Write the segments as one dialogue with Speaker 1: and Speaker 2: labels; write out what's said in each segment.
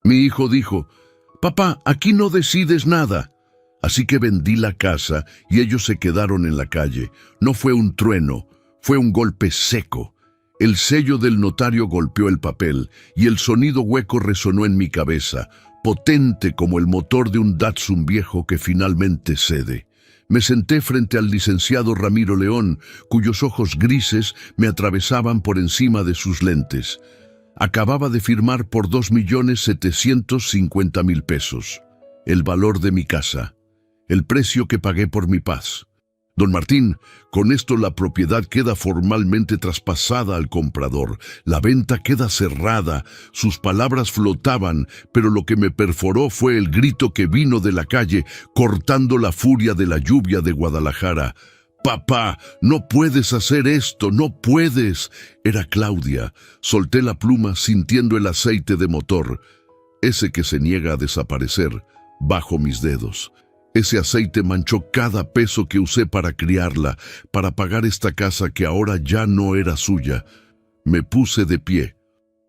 Speaker 1: Mi hijo dijo: «Papá, aquí no decides nada». Así que vendí la casa y ellos se quedaron en la calle. No fue un trueno, fue un golpe seco. El sello del notario golpeó el papel y el sonido hueco resonó en mi cabeza, potente como el motor de un Datsun viejo que finalmente cede. Me senté frente al licenciado Ramiro León, cuyos ojos grises me atravesaban por encima de sus lentes. Acababa de firmar por 2.750.000 pesos. El valor de mi casa. El precio que pagué por mi paz. Don Martín, con esto la propiedad queda formalmente traspasada al comprador. La venta queda cerrada. Sus palabras flotaban, pero lo que me perforó fue el grito que vino de la calle, cortando la furia de la lluvia de Guadalajara. «Papá, no puedes hacer esto, no puedes». Era Claudia. Solté la pluma sintiendo el aceite de motor, ese que se niega a desaparecer, bajo mis dedos. Ese aceite manchó cada peso que usé para criarla, para pagar esta casa que ahora ya no era suya. Me puse de pie.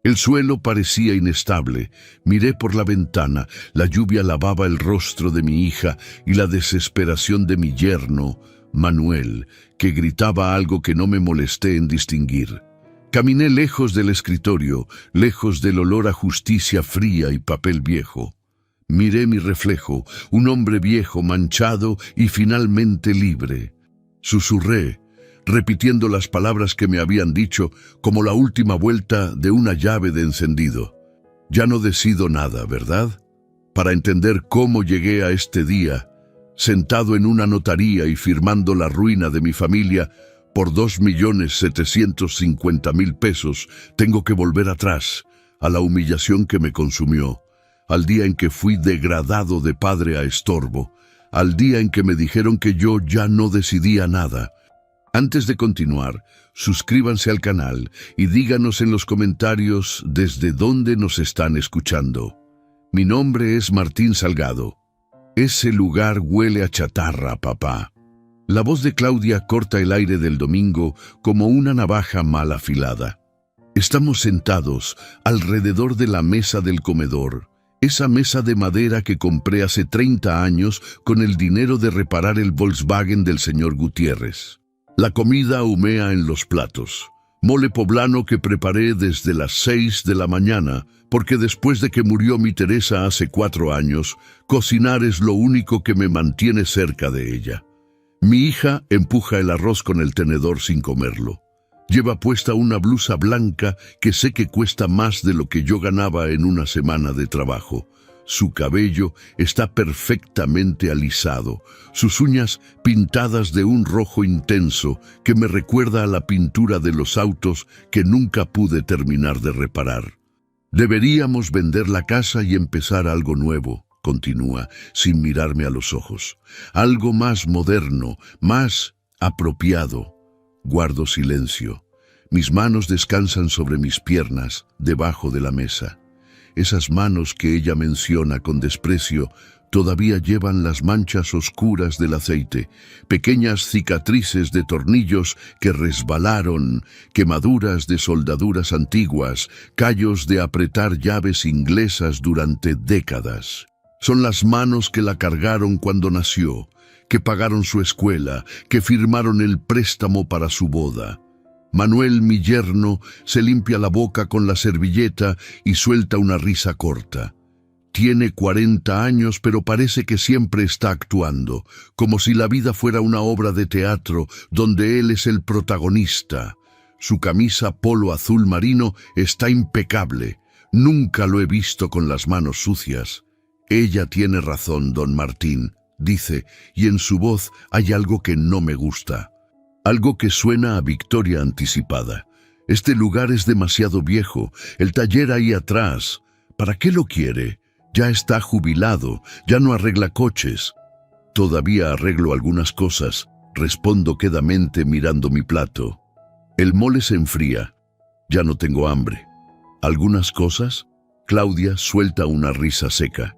Speaker 1: El suelo parecía inestable. Miré por la ventana. La lluvia lavaba el rostro de mi hija y la desesperación de mi yerno, Manuel, que gritaba algo que no me molesté en distinguir. Caminé lejos del escritorio, lejos del olor a justicia fría y papel viejo. Miré mi reflejo, un hombre viejo, manchado y finalmente libre. Susurré, repitiendo las palabras que me habían dicho como la última vuelta de una llave de encendido. Ya no decido nada, ¿verdad? Para entender cómo llegué a este día, sentado en una notaría y firmando la ruina de mi familia por 2.750.000 pesos, tengo que volver atrás, a la humillación que me consumió, al día en que fui degradado de padre a estorbo, al día en que me dijeron que yo ya no decidía nada. Antes de continuar, suscríbanse al canal y díganos en los comentarios desde dónde nos están escuchando. Mi nombre es Martín Salgado. Ese lugar huele a chatarra, papá. La voz de Claudia corta el aire del domingo como una navaja mal afilada. Estamos sentados alrededor de la mesa del comedor. Esa mesa de madera que compré hace 30 años con el dinero de reparar el Volkswagen del señor Gutiérrez. La comida humea en los platos. Mole poblano que preparé desde las 6 de la mañana, porque después de que murió mi Teresa hace 4 años, cocinar es lo único que me mantiene cerca de ella. Mi hija empuja el arroz con el tenedor sin comerlo. Lleva puesta una blusa blanca que sé que cuesta más de lo que yo ganaba en una semana de trabajo. Su cabello está perfectamente alisado, sus uñas pintadas de un rojo intenso que me recuerda a la pintura de los autos que nunca pude terminar de reparar. Deberíamos vender la casa y empezar algo nuevo, continúa, sin mirarme a los ojos. Algo más moderno, más apropiado. Guardo silencio. Mis manos descansan sobre mis piernas, debajo de la mesa. Esas manos que ella menciona con desprecio todavía llevan las manchas oscuras del aceite, pequeñas cicatrices de tornillos que resbalaron, quemaduras de soldaduras antiguas, callos de apretar llaves inglesas durante décadas. Son las manos que la cargaron cuando nació, que pagaron su escuela, que firmaron el préstamo para su boda. Manuel, mi yerno, se limpia la boca con la servilleta y suelta una risa corta. Tiene 40 años, pero parece que siempre está actuando, como si la vida fuera una obra de teatro donde él es el protagonista. Su camisa polo azul marino está impecable. Nunca lo he visto con las manos sucias. Ella tiene razón, don Martín, dice, y en su voz hay algo que no me gusta. Algo que suena a victoria anticipada. Este lugar es demasiado viejo, el taller ahí atrás. ¿Para qué lo quiere? Ya está jubilado, ya no arregla coches. Todavía arreglo algunas cosas, respondo quedamente mirando mi plato. El mole se enfría. Ya no tengo hambre. ¿Algunas cosas? Claudia suelta una risa seca.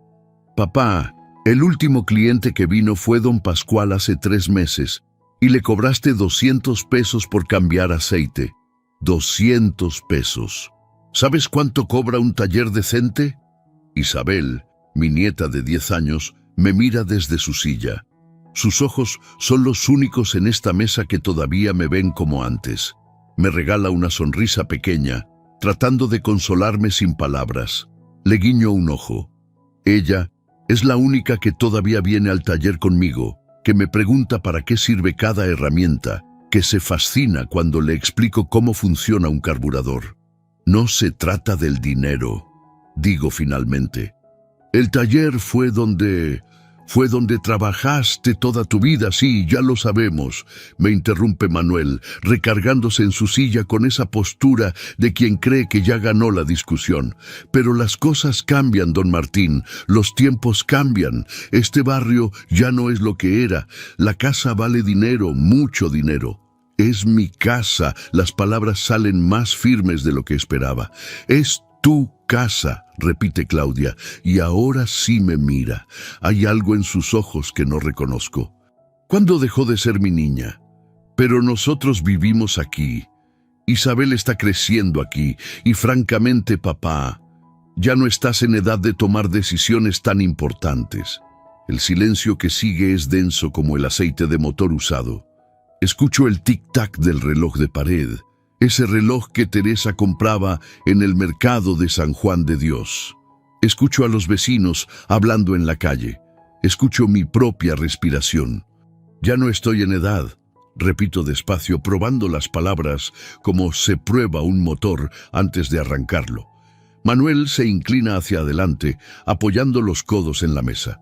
Speaker 1: Papá, el último cliente que vino fue don Pascual hace 3 meses y le cobraste 200 pesos por cambiar aceite. 200 pesos. ¿Sabes cuánto cobra un taller decente? Isabel, mi nieta de 10 años, me mira desde su silla. Sus ojos son los únicos en esta mesa que todavía me ven como antes. Me regala una sonrisa pequeña, tratando de consolarme sin palabras. Le guiño un ojo. Ella es la única que todavía viene al taller conmigo, que me pregunta para qué sirve cada herramienta, que se fascina cuando le explico cómo funciona un carburador. No se trata del dinero, digo finalmente. El taller fue donde trabajaste toda tu vida, sí, ya lo sabemos, me interrumpe Manuel, recargándose en su silla con esa postura de quien cree que ya ganó la discusión. Pero las cosas cambian, don Martín, los tiempos cambian. Este barrio ya no es lo que era. La casa vale dinero, mucho dinero. Es mi casa, las palabras salen más firmes de lo que esperaba. Es tu casa, repite Claudia, y ahora sí me mira. Hay algo en sus ojos que no reconozco. ¿Cuándo dejó de ser mi niña? Pero nosotros vivimos aquí. Isabel está creciendo aquí, y francamente, papá, ya no estás en edad de tomar decisiones tan importantes. El silencio que sigue es denso como el aceite de motor usado. Escucho el tic-tac del reloj de pared. Ese reloj que Teresa compraba en el mercado de San Juan de Dios. Escucho a los vecinos hablando en la calle. Escucho mi propia respiración. Ya no estoy en edad, repito despacio, probando las palabras como se prueba un motor antes de arrancarlo. Manuel se inclina hacia adelante, apoyando los codos en la mesa.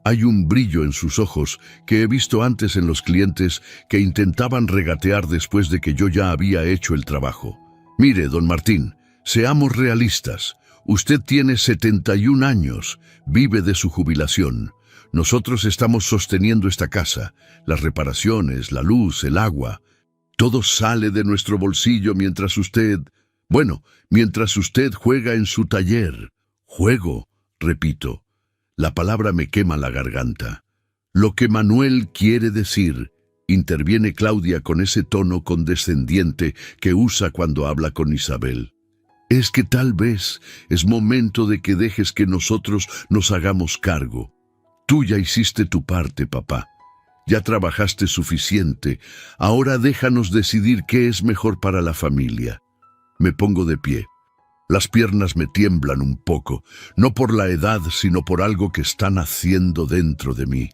Speaker 1: Hay un brillo en sus ojos que he visto antes en los clientes que intentaban regatear después de que yo ya había hecho el trabajo. Mire, don Martín, seamos realistas. Usted tiene 71 años, vive de su jubilación. Nosotros estamos sosteniendo esta casa, las reparaciones, la luz, el agua. Todo sale de nuestro bolsillo mientras usted juega en su taller. Juego, repito. La palabra me quema la garganta. Lo que Manuel quiere decir, interviene Claudia con ese tono condescendiente que usa cuando habla con Isabel. Es que tal vez es momento de que dejes que nosotros nos hagamos cargo. Tú ya hiciste tu parte, papá. Ya trabajaste suficiente. Ahora déjanos decidir qué es mejor para la familia. Me pongo de pie. Las piernas me tiemblan un poco, no por la edad, sino por algo que están haciendo dentro de mí,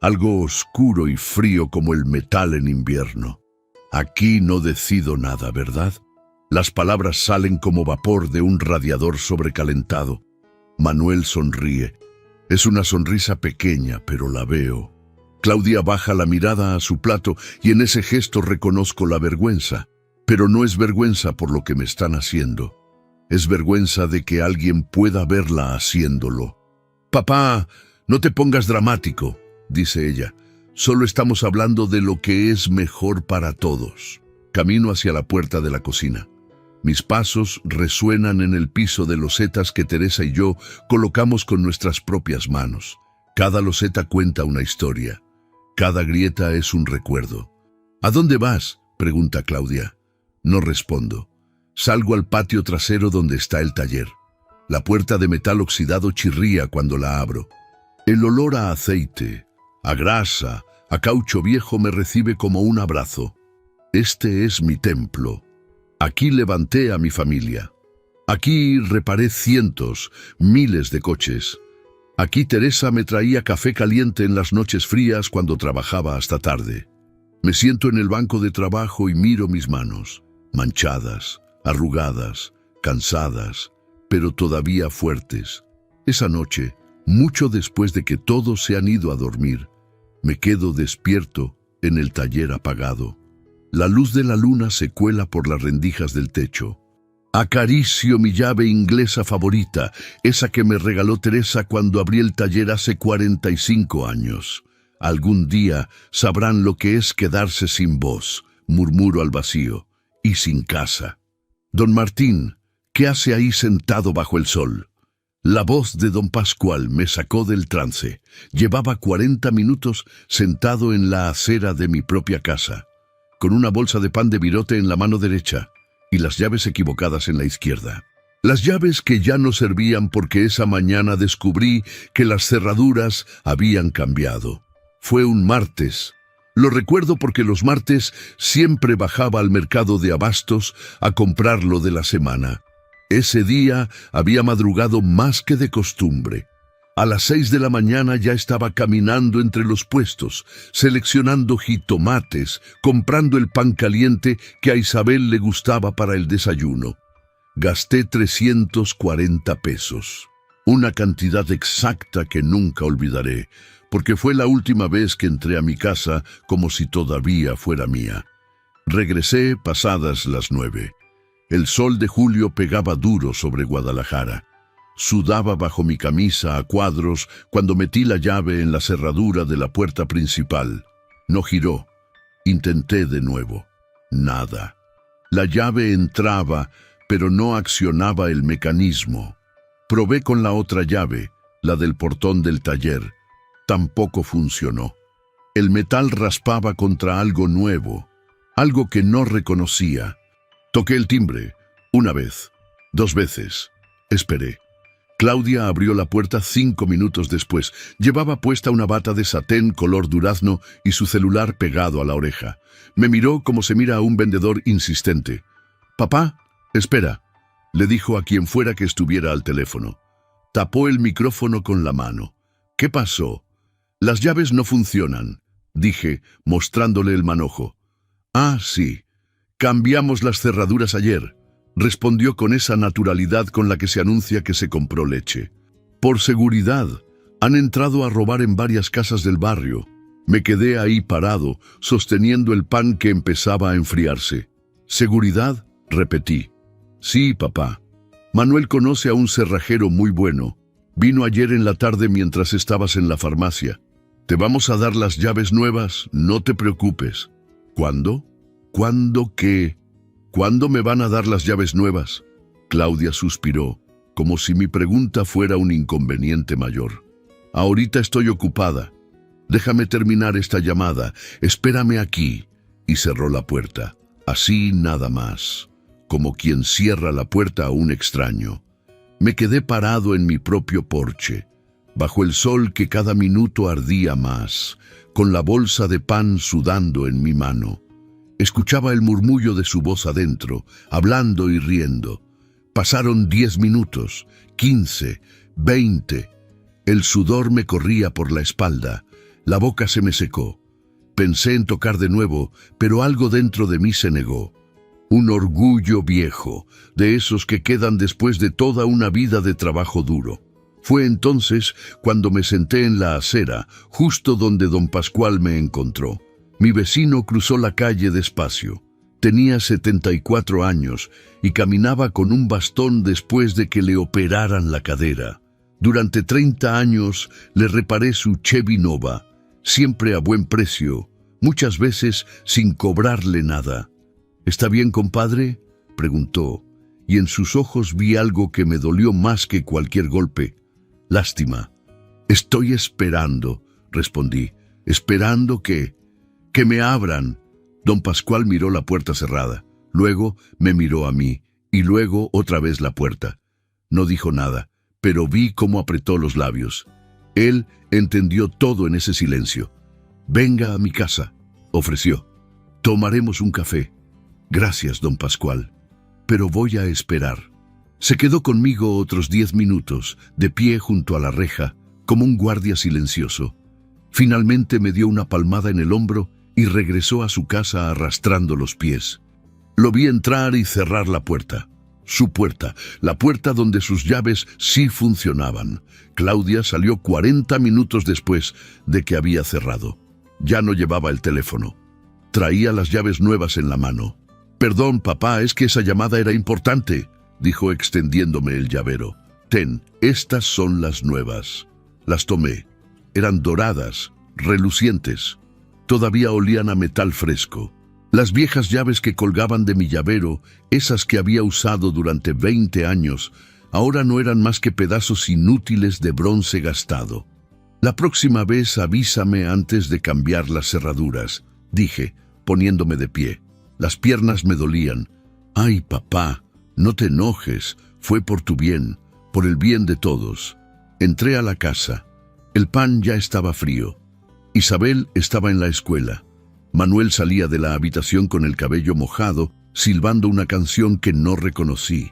Speaker 1: algo oscuro y frío como el metal en invierno. Aquí no decido nada, ¿verdad? Las palabras salen como vapor de un radiador sobrecalentado. Manuel sonríe. Es una sonrisa pequeña, pero la veo. Claudia baja la mirada a su plato y en ese gesto reconozco la vergüenza, pero no es vergüenza por lo que me están haciendo. Es vergüenza de que alguien pueda verla haciéndolo. Papá, no te pongas dramático, dice ella. Solo estamos hablando de lo que es mejor para todos. Camino hacia la puerta de la cocina. Mis pasos resuenan en el piso de losetas que Teresa y yo colocamos con nuestras propias manos. Cada loseta cuenta una historia. Cada grieta es un recuerdo. ¿A dónde vas?, pregunta Claudia. No respondo. Salgo al patio trasero donde está el taller. La puerta de metal oxidado chirría cuando la abro. El olor a aceite, a grasa, a caucho viejo me recibe como un abrazo. Este es mi templo. Aquí levanté a mi familia. Aquí reparé cientos, miles de coches. Aquí Teresa me traía café caliente en las noches frías cuando trabajaba hasta tarde. Me siento en el banco de trabajo y miro mis manos, manchadas, arrugadas, cansadas, pero todavía fuertes. Esa noche, mucho después de que todos se han ido a dormir, me quedo despierto en el taller apagado. La luz de la luna se cuela por las rendijas del techo. Acaricio mi llave inglesa favorita, esa que me regaló Teresa cuando abrí el taller hace 45 años. Algún día sabrán lo que es quedarse sin voz, murmuro al vacío, y sin casa. Don Martín, ¿qué hace ahí sentado bajo el sol? La voz de don Pascual me sacó del trance. Llevaba 40 minutos sentado en la acera de mi propia casa, con una bolsa de pan de virote en la mano derecha y las llaves equivocadas en la izquierda. Las llaves que ya no servían porque esa mañana descubrí que las cerraduras habían cambiado. Fue un martes. Lo recuerdo porque los martes siempre bajaba al mercado de abastos a comprar lo de la semana. Ese día había madrugado más que de costumbre. A las 6 de la mañana ya estaba caminando entre los puestos, seleccionando jitomates, comprando el pan caliente que a Isabel le gustaba para el desayuno. Gasté 340 pesos, una cantidad exacta que nunca olvidaré, porque fue la última vez que entré a mi casa como si todavía fuera mía. Regresé pasadas las 9. El sol de julio pegaba duro sobre Guadalajara. Sudaba bajo mi camisa a cuadros cuando metí la llave en la cerradura de la puerta principal. No giró. Intenté de nuevo. Nada. La llave entraba, pero no accionaba el mecanismo. Probé con la otra llave, la del portón del taller. Tampoco funcionó. El metal raspaba contra algo nuevo, algo que no reconocía. Toqué el timbre, una vez, 2 veces. Esperé. Claudia abrió la puerta 5 minutos después. Llevaba puesta una bata de satén color durazno y su celular pegado a la oreja. Me miró como se mira a un vendedor insistente. «Papá, espera», le dijo a quien fuera que estuviera al teléfono. Tapó el micrófono con la mano. «¿Qué pasó?» «Las llaves no funcionan», dije, mostrándole el manojo. «Ah, sí. Cambiamos las cerraduras ayer», respondió con esa naturalidad con la que se anuncia que se compró leche. «Por seguridad. Han entrado a robar en varias casas del barrio». Me quedé ahí parado, sosteniendo el pan que empezaba a enfriarse. «¿Seguridad?», repetí. «Sí, papá. Manuel conoce a un cerrajero muy bueno. Vino ayer en la tarde mientras estabas en la farmacia. Te vamos a dar las llaves nuevas, no te preocupes». «¿Cuándo? ¿Cuándo qué? ¿Cuándo me van a dar las llaves nuevas?». Claudia suspiró, como si mi pregunta fuera un inconveniente mayor. «Ahorita estoy ocupada. Déjame terminar esta llamada. Espérame aquí». Y cerró la puerta. Así nada más, como quien cierra la puerta a un extraño. Me quedé parado en mi propio porche, bajo el sol que cada minuto ardía más, con la bolsa de pan sudando en mi mano. Escuchaba el murmullo de su voz adentro, hablando y riendo. Pasaron 10 minutos, 15, 20. El sudor me corría por la espalda, la boca se me secó. Pensé en tocar de nuevo, pero algo dentro de mí se negó. Un orgullo viejo, de esos que quedan después de toda una vida de trabajo duro. Fue entonces cuando me senté en la acera, justo donde don Pascual me encontró. Mi vecino cruzó la calle despacio. Tenía 74 años y caminaba con un bastón después de que le operaran la cadera. Durante 30 años le reparé su Chevy Nova, siempre a buen precio, muchas veces sin cobrarle nada. «¿Está bien, compadre?», preguntó, y en sus ojos vi algo que me dolió más que cualquier golpe. «Lástima». «Estoy esperando», respondí. «¿Esperando qué?». «Que me abran». Don Pascual miró la puerta cerrada, luego me miró a mí, y luego otra vez la puerta. No dijo nada, pero vi cómo apretó los labios. Él entendió todo en ese silencio. «Venga a mi casa», ofreció. «Tomaremos un café». «Gracias, don Pascual, pero voy a esperar». Se quedó conmigo otros 10 minutos, de pie junto a la reja, como un guardia silencioso. Finalmente me dio una palmada en el hombro y regresó a su casa arrastrando los pies. Lo vi entrar y cerrar la puerta. Su puerta, la puerta donde sus llaves sí funcionaban. Claudia salió 40 minutos después de que había cerrado. Ya no llevaba el teléfono. Traía las llaves nuevas en la mano. «Perdón, papá, es que esa llamada era importante», dijo extendiéndome el llavero. «Ten, estas son las nuevas». Las tomé. Eran doradas, relucientes. Todavía olían a metal fresco. Las viejas llaves que colgaban de mi llavero, esas que había usado durante 20 años, ahora no eran más que pedazos inútiles de bronce gastado. «La próxima vez avísame antes de cambiar las cerraduras», dije, poniéndome de pie. Las piernas me dolían. «Ay, papá, no te enojes. Fue por tu bien, por el bien de todos. Entré a la casa. El pan ya estaba frío. Isabel estaba en la escuela. Manuel salía de la habitación con el cabello mojado, silbando una canción que no reconocí.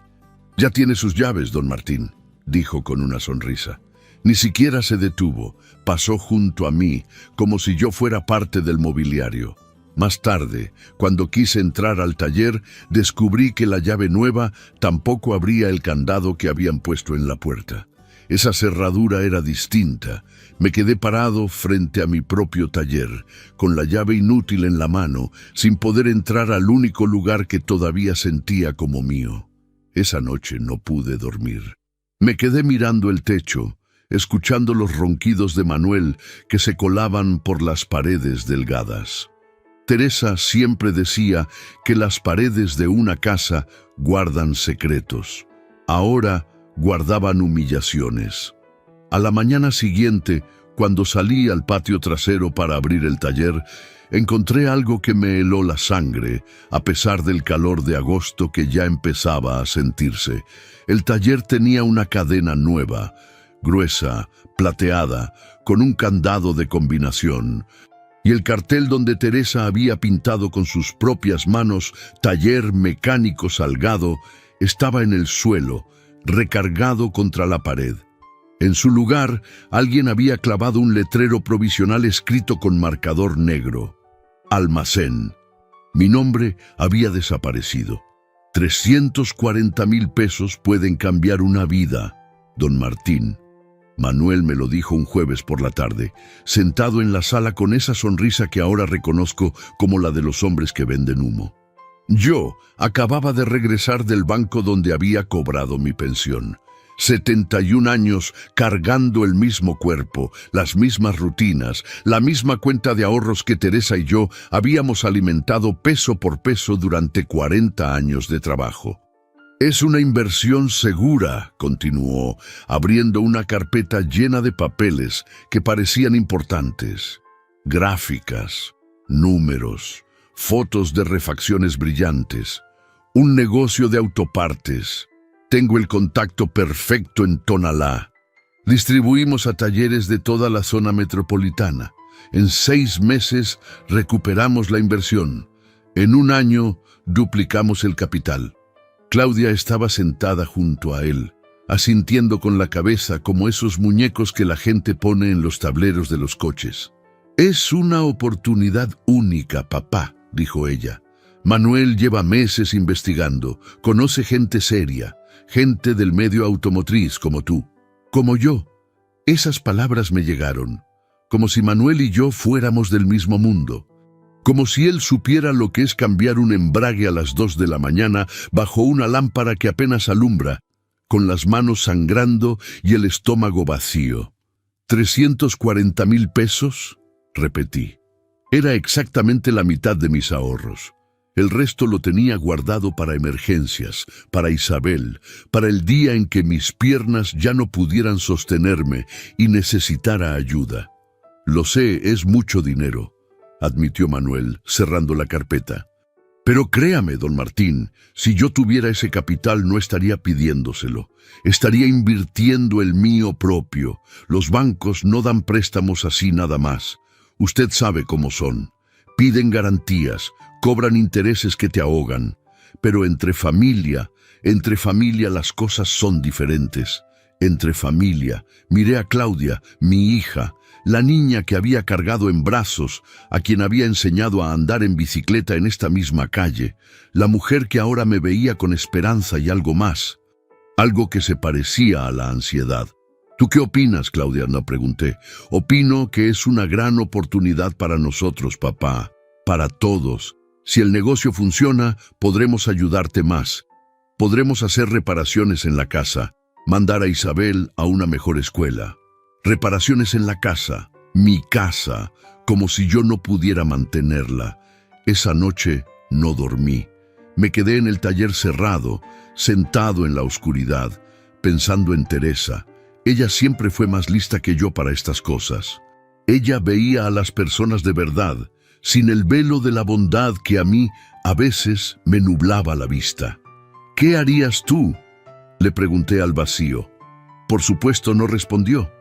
Speaker 1: «Ya tiene sus llaves, don Martín», dijo con una sonrisa. Ni siquiera se detuvo, pasó junto a mí, como si yo fuera parte del mobiliario. Más tarde, cuando quise entrar al taller, descubrí que la llave nueva tampoco abría el candado que habían puesto en la puerta. Esa cerradura era distinta. Me quedé parado frente a mi propio taller, con la llave inútil en la mano, sin poder entrar al único lugar que todavía sentía como mío. Esa noche no pude dormir. Me quedé mirando el techo, escuchando los ronquidos de Manuel que se colaban por las paredes delgadas. Teresa siempre decía que las paredes de una casa guardan secretos. Ahora guardaban humillaciones. A la mañana siguiente, cuando salí al patio trasero para abrir el taller, encontré algo que me heló la sangre, a pesar del calor de agosto que ya empezaba a sentirse. El taller tenía una cadena nueva, gruesa, plateada, con un candado de combinación, y el cartel donde Teresa había pintado con sus propias manos «Taller Mecánico Salgado» estaba en el suelo, recargado contra la pared. En su lugar, alguien había clavado un letrero provisional escrito con marcador negro. «Almacén». Mi nombre había desaparecido. 340,000 pesos pueden cambiar una vida, don Martín. Manuel me lo dijo un jueves por la tarde, sentado en la sala con esa sonrisa que ahora reconozco como la de los hombres que venden humo. Yo acababa de regresar del banco donde había cobrado mi pensión. 71 años cargando el mismo cuerpo, las mismas rutinas, la misma cuenta de ahorros que Teresa y yo habíamos alimentado peso por peso durante 40 años de trabajo. «Es una inversión segura», continuó, abriendo una carpeta llena de papeles que parecían importantes. Gráficas, números, fotos de refacciones brillantes, un negocio de autopartes. Tengo el contacto perfecto en Tonalá. Distribuimos a talleres de toda la zona metropolitana. En 6 meses recuperamos la inversión. En 1 año duplicamos el capital. Claudia estaba sentada junto a él, asintiendo con la cabeza como esos muñecos que la gente pone en los tableros de los coches. «Es una oportunidad única, papá», dijo ella. «Manuel lleva meses investigando, conoce gente seria, gente del medio automotriz como tú, como yo». Esas palabras me llegaron, como si Manuel y yo fuéramos del mismo mundo. Como si él supiera lo que es cambiar un embrague a las 2 de la mañana bajo una lámpara que apenas alumbra, con las manos sangrando y el estómago vacío. «¿340,000 pesos?» repetí. Era exactamente la mitad de mis ahorros. El resto lo tenía guardado para emergencias, para Isabel, para el día en que mis piernas ya no pudieran sostenerme y necesitara ayuda. «Lo sé, es mucho dinero», admitió Manuel, cerrando la carpeta. «Pero créame, don Martín, si yo tuviera ese capital no estaría pidiéndoselo. Estaría invirtiendo el mío propio. Los bancos no dan préstamos así nada más. Usted sabe cómo son. Piden garantías, cobran intereses que te ahogan. Pero entre familia las cosas son diferentes. Entre familia, miré a Claudia, mi hija, la niña que había cargado en brazos, a quien había enseñado a andar en bicicleta en esta misma calle, la mujer que ahora me veía con esperanza y algo más, algo que se parecía a la ansiedad. «¿Tú qué opinas, Claudia?», le pregunté. «Opino que es una gran oportunidad para nosotros, papá, para todos. Si el negocio funciona, podremos ayudarte más. Podremos hacer reparaciones en la casa, mandar a Isabel a una mejor escuela. Reparaciones en la casa, mi casa, como si yo no pudiera mantenerla». Esa noche no dormí. Me quedé en el taller cerrado, sentado en la oscuridad, pensando en Teresa. Ella siempre fue más lista que yo para estas cosas. Ella veía a las personas de verdad, sin el velo de la bondad que a mí a veces me nublaba la vista. «¿Qué harías tú?», Le pregunté al vacío. Por supuesto no respondió,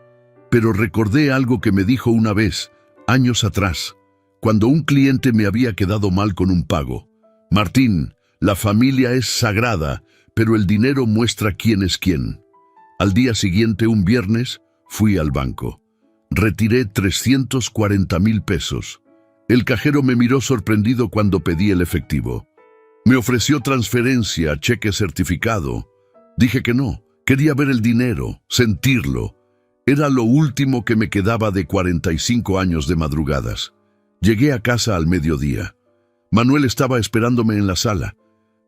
Speaker 1: pero recordé algo que me dijo una vez, años atrás, cuando un cliente me había quedado mal con un pago. Martín, la familia es sagrada, pero el dinero muestra quién es quién. Al día siguiente, un viernes, fui al banco. Retiré 340,000 pesos. El cajero me miró sorprendido cuando pedí el efectivo. Me ofreció transferencia, cheque certificado. Dije que no, quería ver el dinero, sentirlo. Era lo último que me quedaba de 45 años de madrugadas. Llegué a casa al mediodía. Manuel estaba esperándome en la sala.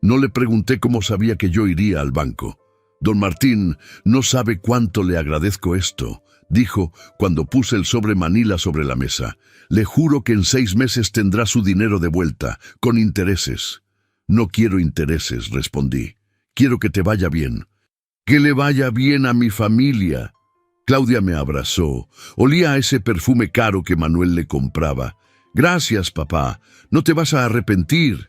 Speaker 1: No le pregunté cómo sabía que yo iría al banco. Don Martín no sabe cuánto le agradezco esto, dijo cuando puse el sobre Manila sobre la mesa. Le juro que en 6 meses tendrá su dinero de vuelta, con intereses. No quiero intereses, respondí. Quiero que te vaya bien. Que le vaya bien a mi familia. Claudia me abrazó. Olía a ese perfume caro que Manuel le compraba. Gracias, papá. No te vas a arrepentir.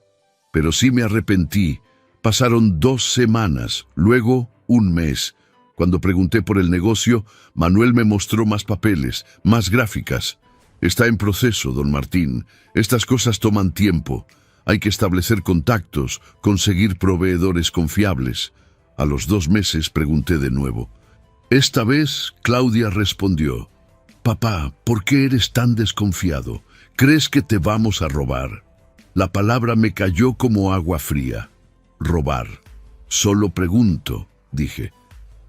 Speaker 1: Pero sí me arrepentí. Pasaron 2 semanas, luego 1 mes. Cuando pregunté por el negocio, Manuel me mostró más papeles, más gráficas. Está en proceso, don Martín. Estas cosas toman tiempo. Hay que establecer contactos, conseguir proveedores confiables. A los 2 meses pregunté de nuevo. Esta vez Claudia respondió: Papá, ¿por qué eres tan desconfiado? ¿Crees que te vamos a robar? La palabra me cayó como agua fría. Robar. Solo pregunto, dije.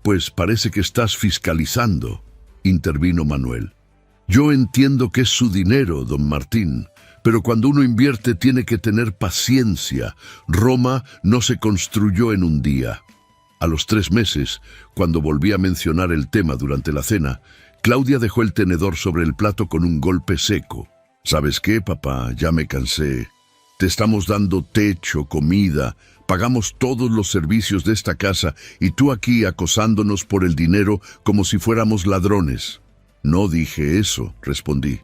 Speaker 1: Pues parece que estás fiscalizando, intervino Manuel. Yo entiendo que es su dinero, don Martín, pero cuando uno invierte tiene que tener paciencia. Roma no se construyó en un día. A los 3 meses, cuando volví a mencionar el tema durante la cena, Claudia dejó el tenedor sobre el plato con un golpe seco. ¿Sabes qué, papá? Ya me cansé. Te estamos dando techo, comida, pagamos todos los servicios de esta casa y tú aquí acosándonos por el dinero como si fuéramos ladrones. No dije eso, respondí.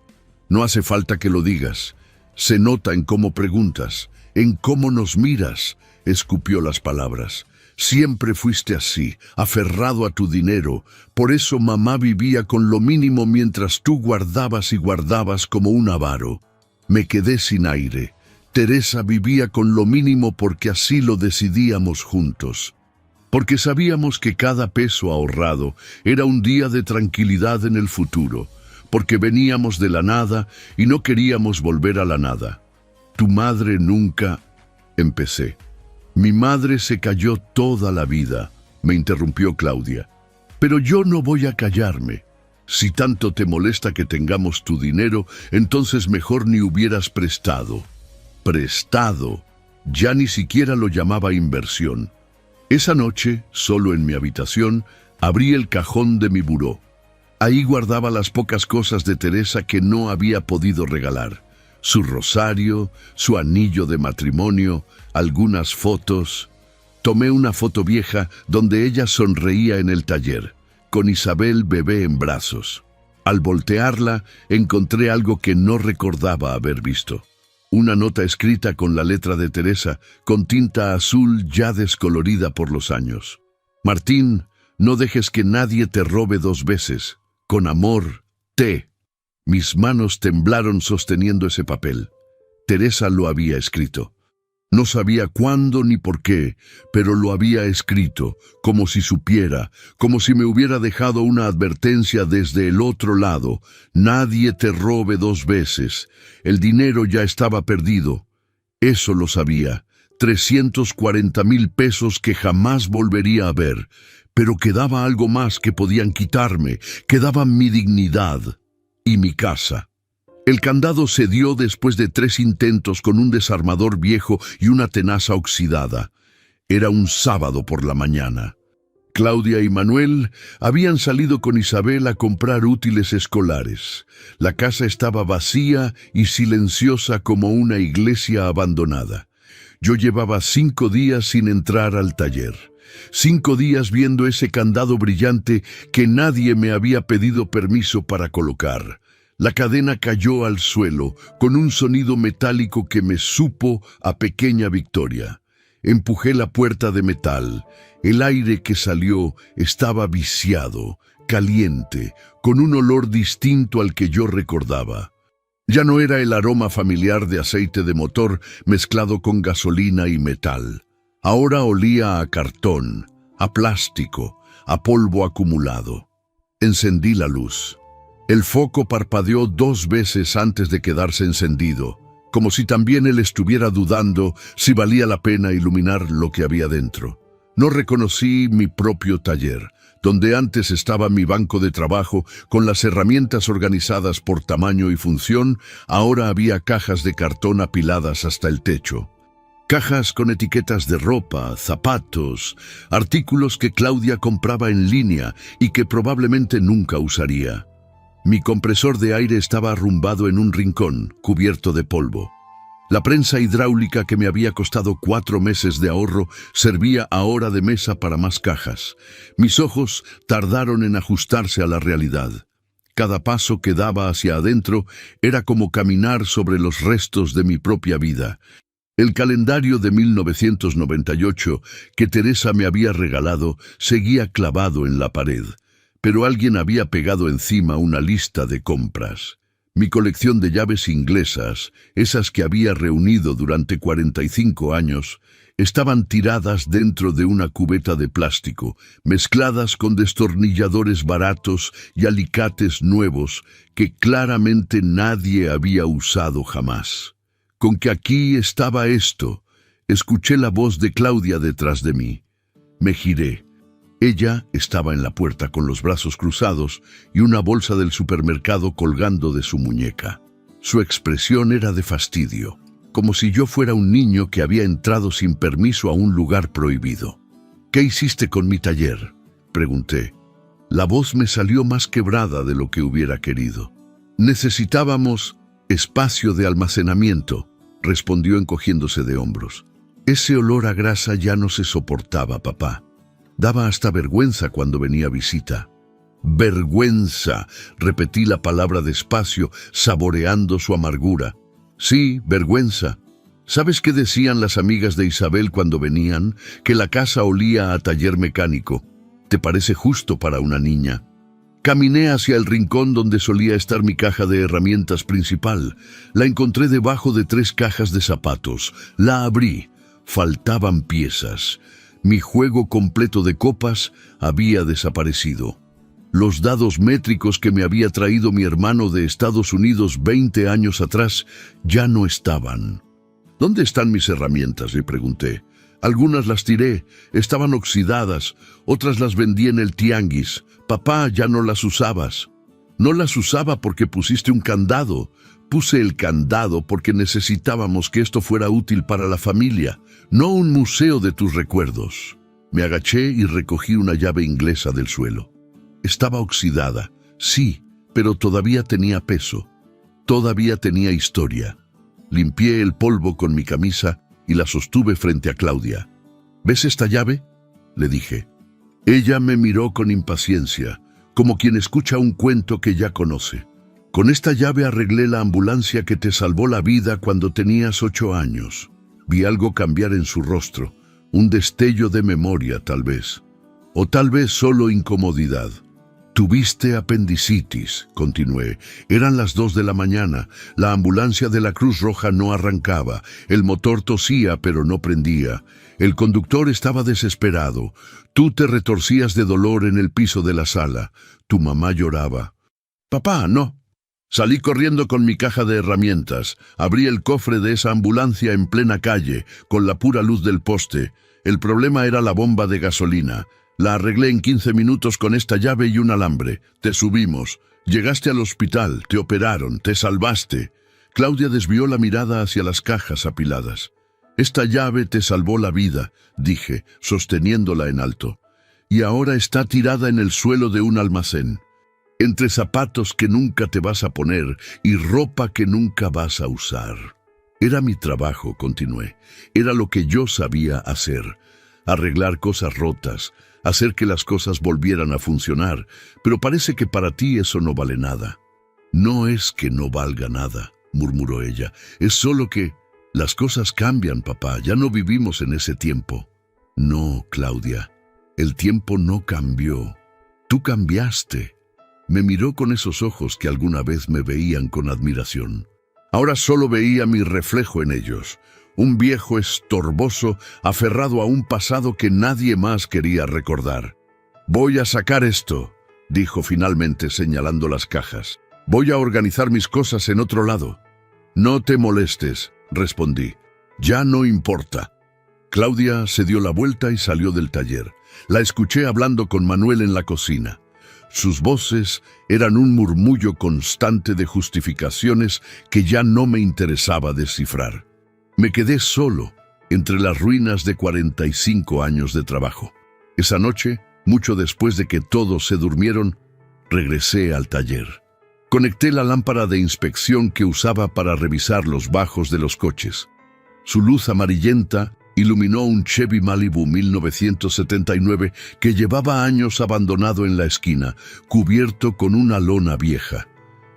Speaker 1: No hace falta que lo digas. Se nota en cómo preguntas, en cómo nos miras, escupió las palabras. Siempre fuiste así, aferrado a tu dinero. Por eso mamá vivía con lo mínimo mientras tú guardabas y guardabas como un avaro. Me quedé sin aire. Teresa vivía con lo mínimo porque así lo decidíamos juntos. Porque sabíamos que cada peso ahorrado era un día de tranquilidad en el futuro. Porque veníamos de la nada y no queríamos volver a la nada. Tu madre nunca... Empecé. Mi madre se cayó toda la vida, me interrumpió Claudia. Pero yo no voy a callarme. Si tanto te molesta que tengamos tu dinero, entonces mejor ni hubieras prestado. Prestado. Ya ni siquiera lo llamaba inversión. Esa noche, solo en mi habitación, abrí el cajón de mi buró. Ahí guardaba las pocas cosas de Teresa que no había podido regalar. Su rosario, su anillo de matrimonio, algunas fotos. Tomé una foto vieja donde ella sonreía en el taller, con Isabel bebé en brazos. Al voltearla, encontré algo que no recordaba haber visto. Una nota escrita con la letra de Teresa, con tinta azul ya descolorida por los años. Martín, no dejes que nadie te robe 2 veces. Con amor, T. Mis manos temblaron sosteniendo ese papel. Teresa lo había escrito. No sabía cuándo ni por qué, pero lo había escrito, como si supiera, como si me hubiera dejado una advertencia desde el otro lado. Nadie te robe 2 veces. El dinero ya estaba perdido. Eso lo sabía. 340,000 pesos que jamás volvería a ver. Pero quedaba algo más que podían quitarme. Quedaba mi dignidad y mi casa. El candado cedió después de 3 intentos con un desarmador viejo y una tenaza oxidada. Era un sábado por la mañana. Claudia y Manuel habían salido con Isabel a comprar útiles escolares. La casa estaba vacía y silenciosa como una iglesia abandonada. Yo llevaba 5 días sin entrar al taller. 5 días viendo ese candado brillante que nadie me había pedido permiso para colocar. La cadena cayó al suelo con un sonido metálico que me supo a pequeña victoria. Empujé la puerta de metal. El aire que salió estaba viciado, caliente, con un olor distinto al que yo recordaba. Ya no era el aroma familiar de aceite de motor mezclado con gasolina y metal. Ahora olía a cartón, a plástico, a polvo acumulado. Encendí la luz. El foco parpadeó 2 veces antes de quedarse encendido, como si también él estuviera dudando si valía la pena iluminar lo que había dentro. No reconocí mi propio taller, donde antes estaba mi banco de trabajo con las herramientas organizadas por tamaño y función. Ahora había cajas de cartón apiladas hasta el techo. Cajas con etiquetas de ropa, zapatos, artículos que Claudia compraba en línea y que probablemente nunca usaría. Mi compresor de aire estaba arrumbado en un rincón, cubierto de polvo. La prensa hidráulica que me había costado 4 meses de ahorro servía ahora de mesa para más cajas. Mis ojos tardaron en ajustarse a la realidad. Cada paso que daba hacia adentro era como caminar sobre los restos de mi propia vida. El calendario de 1998 que Teresa me había regalado seguía clavado en la pared, pero alguien había pegado encima una lista de compras. Mi colección de llaves inglesas, esas que había reunido durante 45 años, estaban tiradas dentro de una cubeta de plástico, mezcladas con destornilladores baratos y alicates nuevos que claramente nadie había usado jamás. Con que aquí estaba esto, escuché la voz de Claudia detrás de mí. Me giré. Ella estaba en la puerta con los brazos cruzados y una bolsa del supermercado colgando de su muñeca. Su expresión era de fastidio, como si yo fuera un niño que había entrado sin permiso a un lugar prohibido. «¿Qué hiciste con mi taller?», pregunté. La voz me salió más quebrada de lo que hubiera querido. «Necesitábamos espacio de almacenamiento», respondió encogiéndose de hombros. «Ese olor a grasa ya no se soportaba, papá. Daba hasta vergüenza cuando venía visita». «Vergüenza», repetí la palabra despacio, saboreando su amargura. «Sí, vergüenza. ¿Sabes qué decían las amigas de Isabel cuando venían? Que la casa olía a taller mecánico. ¿Te parece justo para una niña?» Caminé hacia el rincón donde solía estar mi caja de herramientas principal. La encontré debajo de 3 cajas de zapatos. La abrí. Faltaban piezas. Mi juego completo de copas había desaparecido. Los dados métricos que me había traído mi hermano de Estados Unidos 20 años atrás ya no estaban. «¿Dónde están mis herramientas?», le pregunté. «Algunas las tiré, estaban oxidadas, otras las vendí en el tianguis. Papá, ya no las usabas». «No las usaba porque pusiste un candado». «Puse el candado porque necesitábamos que esto fuera útil para la familia, no un museo de tus recuerdos». Me agaché y recogí una llave inglesa del suelo. Estaba oxidada, sí, pero todavía tenía peso. Todavía tenía historia. Limpié el polvo con mi camisa y la sostuve frente a Claudia. «¿Ves esta llave?», le dije. Ella me miró con impaciencia, como quien escucha un cuento que ya conoce. «Con esta llave arreglé la ambulancia que te salvó la vida cuando tenías 8 años». Vi algo cambiar en su rostro, un destello de memoria tal vez. O tal vez solo incomodidad. «Tuviste apendicitis», continué. «Eran las 2 de la mañana. La ambulancia de la Cruz Roja no arrancaba. El motor tosía pero no prendía. El conductor estaba desesperado. Tú te retorcías de dolor en el piso de la sala. Tu mamá lloraba». «Papá, no». Salí corriendo con mi caja de herramientas. Abrí el cofre de esa ambulancia en plena calle, con la pura luz del poste. El problema era la bomba de gasolina. La arreglé en 15 minutos con esta llave y un alambre. Te subimos. Llegaste al hospital, te operaron, te salvaste. Claudia desvió la mirada hacia las cajas apiladas. «Esta llave te salvó la vida», dije, sosteniéndola en alto. «Y ahora está tirada en el suelo de un almacén. Entre zapatos que nunca te vas a poner y ropa que nunca vas a usar». Era mi trabajo, continué. Era lo que yo sabía hacer. Arreglar cosas rotas, hacer que las cosas volvieran a funcionar. Pero parece que para ti eso no vale nada. «No es que no valga nada», murmuró ella. «Es solo que Las cosas cambian, papá, ya no vivimos en ese tiempo. No, Claudia, el tiempo no cambió. Tú cambiaste. Me miró con esos ojos que alguna vez me veían con admiración. Ahora solo veía mi reflejo en ellos, un viejo estorboso aferrado a un pasado que nadie más quería recordar. «Voy a sacar esto», dijo finalmente señalando las cajas. «Voy a organizar mis cosas en otro lado». «No te molestes», respondí. «Ya no importa». Claudia se dio la vuelta y salió del taller. La escuché hablando con Manuel en la cocina. Sus voces eran un murmullo constante de justificaciones que ya no me interesaba descifrar. Me quedé solo entre las ruinas de 45 años de trabajo. Esa noche, mucho después de que todos se durmieron, regresé al taller. Conecté la lámpara de inspección que usaba para revisar los bajos de los coches. Su luz amarillenta iluminó un Chevy Malibu 1979 que llevaba años abandonado en la esquina, cubierto con una lona vieja.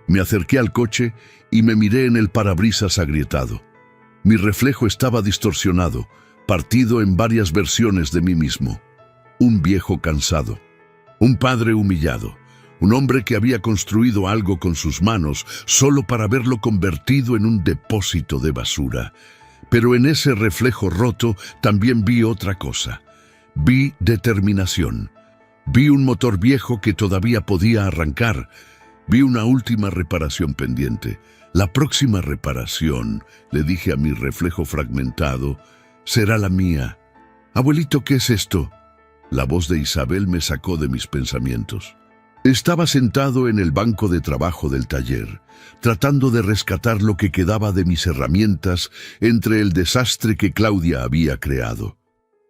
Speaker 1: Me acerqué al coche y me miré en el parabrisas agrietado. Mi reflejo estaba distorsionado, partido en varias versiones de mí mismo. Un viejo cansado, un padre humillado, un hombre que había construido algo con sus manos solo para verlo convertido en un depósito de basura. Pero en ese reflejo roto también vi otra cosa. Vi determinación. Vi un motor viejo que todavía podía arrancar. Vi una última reparación pendiente. La próxima reparación, le dije a mi reflejo fragmentado, será la mía. «Abuelito, ¿qué es esto?». La voz de Isabel me sacó de mis pensamientos. Estaba sentado en el banco de trabajo del taller, tratando de rescatar lo que quedaba de mis herramientas entre el desastre que Claudia había creado.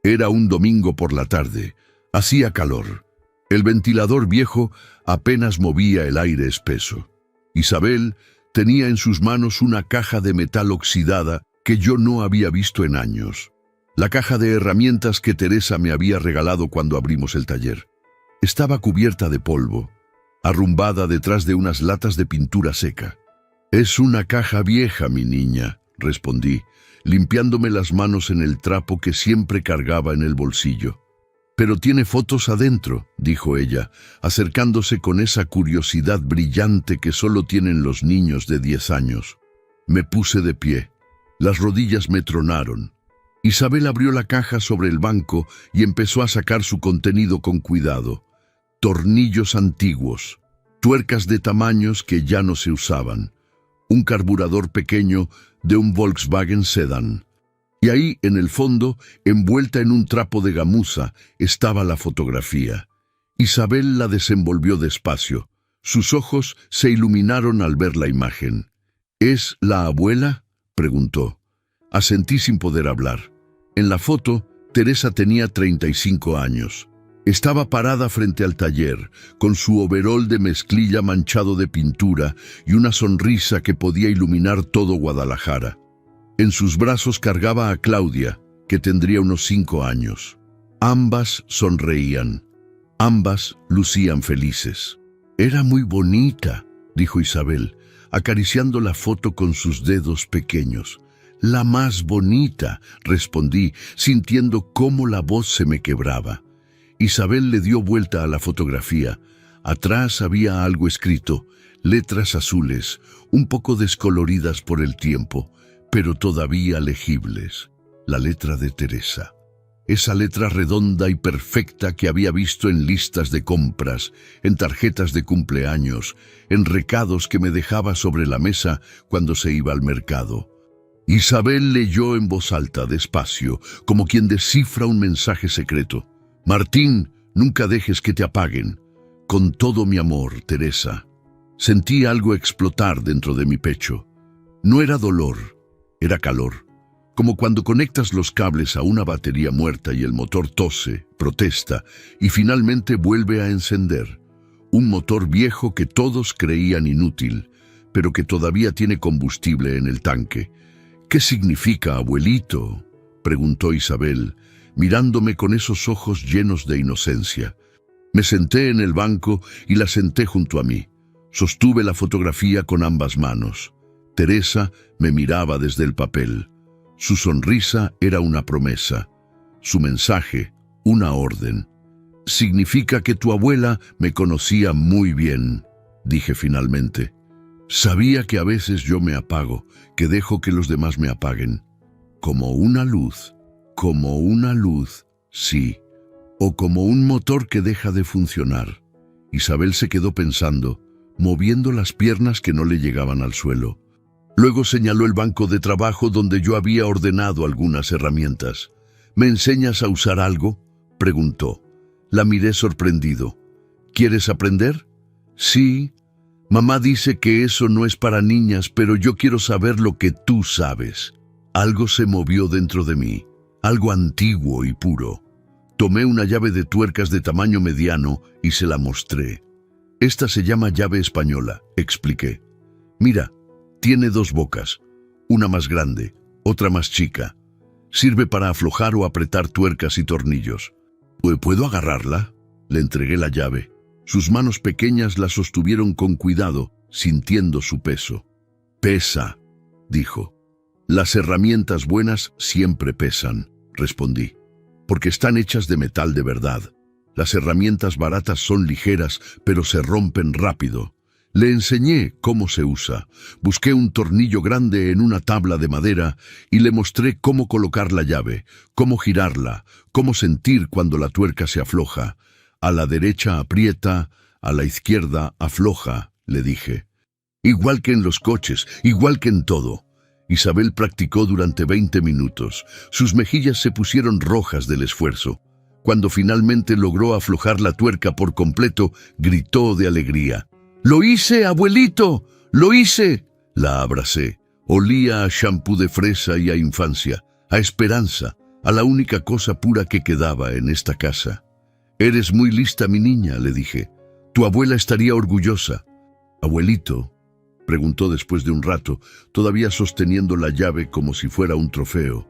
Speaker 1: Era un domingo por la tarde. Hacía calor. El ventilador viejo apenas movía el aire espeso. Isabel tenía en sus manos una caja de metal oxidada que yo no había visto en años. La caja de herramientas que Teresa me había regalado cuando abrimos el taller. Estaba cubierta de polvo, arrumbada detrás de unas latas de pintura seca. «Es una caja vieja, mi niña», respondí, limpiándome las manos en el trapo que siempre cargaba en el bolsillo. «Pero tiene fotos adentro», dijo ella, acercándose con esa curiosidad brillante que solo tienen los niños de 10 años. Me puse de pie. Las rodillas me tronaron. Isabel abrió la caja sobre el banco y empezó a sacar su contenido con cuidado. Tornillos antiguos, tuercas de tamaños que ya no se usaban, un carburador pequeño de un Volkswagen Sedan. Y ahí, en el fondo, envuelta en un trapo de gamuza, estaba la fotografía. Isabel la desenvolvió despacio. Sus ojos se iluminaron al ver la imagen. «¿Es la abuela?», preguntó. Asentí sin poder hablar. En la foto, Teresa tenía 35 años. Estaba parada frente al taller, con su overol de mezclilla manchado de pintura y una sonrisa que podía iluminar todo Guadalajara. En sus brazos cargaba a Claudia, que tendría unos 5 años. Ambas sonreían. Ambas lucían felices. «Era muy bonita», dijo Isabel, acariciando la foto con sus dedos pequeños. «La más bonita», respondí, sintiendo cómo la voz se me quebraba. Isabel le dio vuelta a la fotografía. Atrás había algo escrito, letras azules, un poco descoloridas por el tiempo, pero todavía legibles. La letra de Teresa. Esa letra redonda y perfecta que había visto en listas de compras, en tarjetas de cumpleaños, en recados que me dejaba sobre la mesa cuando se iba al mercado. Isabel leyó en voz alta, despacio, como quien descifra un mensaje secreto. «Martín, nunca dejes que te apaguen. Con todo mi amor, Teresa». Sentí algo explotar dentro de mi pecho. No era dolor, era calor. Como cuando conectas los cables a una batería muerta y el motor tose, protesta y finalmente vuelve a encender. Un motor viejo que todos creían inútil, pero que todavía tiene combustible en el tanque. «¿Qué significa, abuelito?», preguntó Isabel, mirándome con esos ojos llenos de inocencia. Me senté en el banco y la senté junto a mí. Sostuve la fotografía con ambas manos. Teresa me miraba desde el papel. Su sonrisa era una promesa, su mensaje una orden. «Significa que tu abuela me conocía muy bien», dije finalmente. Sabía que a veces yo me apago, que dejo que los demás me apaguen. Como una luz, sí, o como un motor que deja de funcionar. Isabel se quedó pensando, moviendo las piernas que no le llegaban al suelo. Luego señaló el banco de trabajo donde yo había ordenado algunas herramientas. «¿Me enseñas a usar algo?», preguntó. La miré sorprendido. «¿Quieres aprender?». «Sí. Mamá dice que eso no es para niñas, pero yo quiero saber lo que tú sabes». Algo se movió dentro de mí, algo antiguo y puro. Tomé una llave de tuercas de tamaño mediano y se la mostré. «Esta se llama llave española», expliqué. «Mira, tiene dos bocas, una más grande, otra más chica. Sirve para aflojar o apretar tuercas y tornillos». «¿Puedo agarrarla?». Le entregué la llave. Sus manos pequeñas la sostuvieron con cuidado, sintiendo su peso. «Pesa», dijo. «Las herramientas buenas siempre pesan», respondí, «porque están hechas de metal de verdad. Las herramientas baratas son ligeras, pero se rompen rápido». Le enseñé cómo se usa. Busqué un tornillo grande en una tabla de madera y le mostré cómo colocar la llave, cómo girarla, cómo sentir cuando la tuerca se afloja. «A la derecha aprieta, a la izquierda afloja», le dije. «Igual que en los coches, igual que en todo». Isabel practicó durante 20 minutos. Sus mejillas se pusieron rojas del esfuerzo. Cuando finalmente logró aflojar la tuerca por completo, gritó de alegría. «¡Lo hice, abuelito! ¡Lo hice!». La abracé. Olía a shampoo de fresa y a infancia, a esperanza, a la única cosa pura que quedaba en esta casa. «Eres muy lista, mi niña», le dije. «Tu abuela estaría orgullosa». «Abuelito», preguntó después de un rato, todavía sosteniendo la llave como si fuera un trofeo.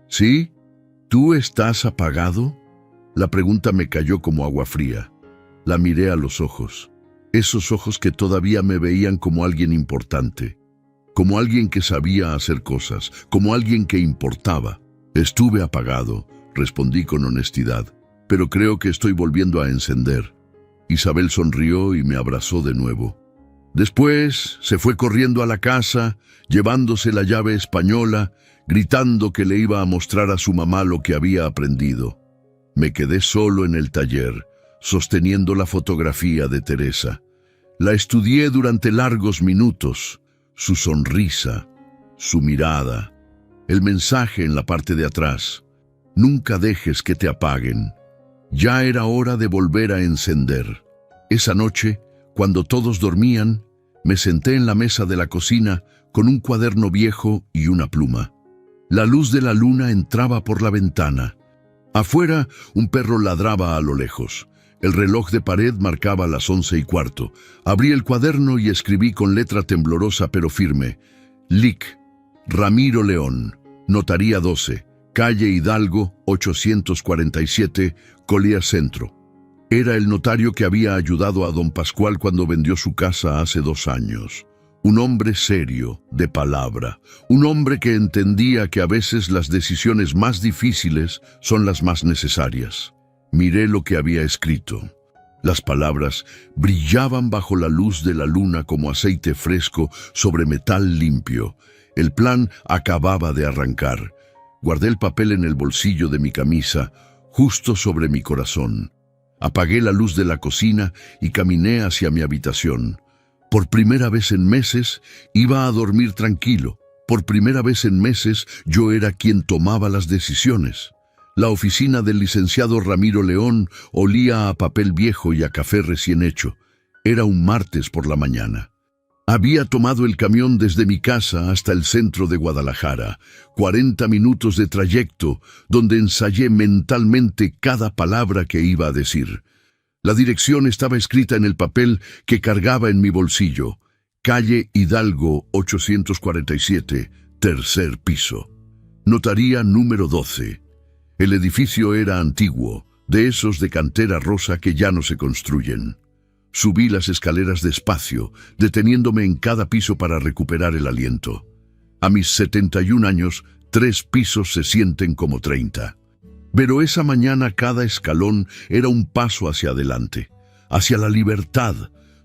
Speaker 1: «¿Sí? ¿Tú estás apagado?». La pregunta me cayó como agua fría. La miré a los ojos. Esos ojos que todavía me veían como alguien importante, como alguien que sabía hacer cosas, como alguien que importaba. «Estuve apagado», respondí con honestidad, «pero creo que estoy volviendo a encender». Isabel sonrió y me abrazó de nuevo. Después se fue corriendo a la casa, llevándose la llave española, gritando que le iba a mostrar a su mamá lo que había aprendido. Me quedé solo en el taller, sosteniendo la fotografía de Teresa. La estudié durante largos minutos. Su sonrisa, su mirada, el mensaje en la parte de atrás. «Nunca dejes que te apaguen». Ya era hora de volver a encender. Esa noche, cuando todos dormían, me senté en la mesa de la cocina con un cuaderno viejo y una pluma. La luz de la luna entraba por la ventana. Afuera, un perro ladraba a lo lejos. El reloj de pared marcaba las 11:15. Abrí el cuaderno y escribí con letra temblorosa pero firme. «Lic. Ramiro León. Notaría 12. Calle Hidalgo, 847, Colía Centro». Era el notario que había ayudado a don Pascual cuando vendió su casa hace 2 años. Un hombre serio, de palabra. Un hombre que entendía que a veces las decisiones más difíciles son las más necesarias. Miré lo que había escrito. Las palabras brillaban bajo la luz de la luna como aceite fresco sobre metal limpio. El plan acababa de arrancar. Guardé el papel en el bolsillo de mi camisa, justo sobre mi corazón. Apagué la luz de la cocina y caminé hacia mi habitación. Por primera vez en meses iba a dormir tranquilo. Por primera vez en meses yo era quien tomaba las decisiones. La oficina del licenciado Ramiro León olía a papel viejo y a café recién hecho. Era un martes por la mañana. Había tomado el camión desde mi casa hasta el centro de Guadalajara, 40 minutos de trayecto, donde ensayé mentalmente cada palabra que iba a decir. La dirección estaba escrita en el papel que cargaba en mi bolsillo. Calle Hidalgo, 847, tercer piso. Notaría número 12. El edificio era antiguo, de esos de cantera rosa que ya no se construyen. Subí las escaleras despacio, deteniéndome en cada piso para recuperar el aliento. A mis 71 años, 3 pisos se sienten como 30. Pero esa mañana cada escalón era un paso hacia adelante, hacia la libertad.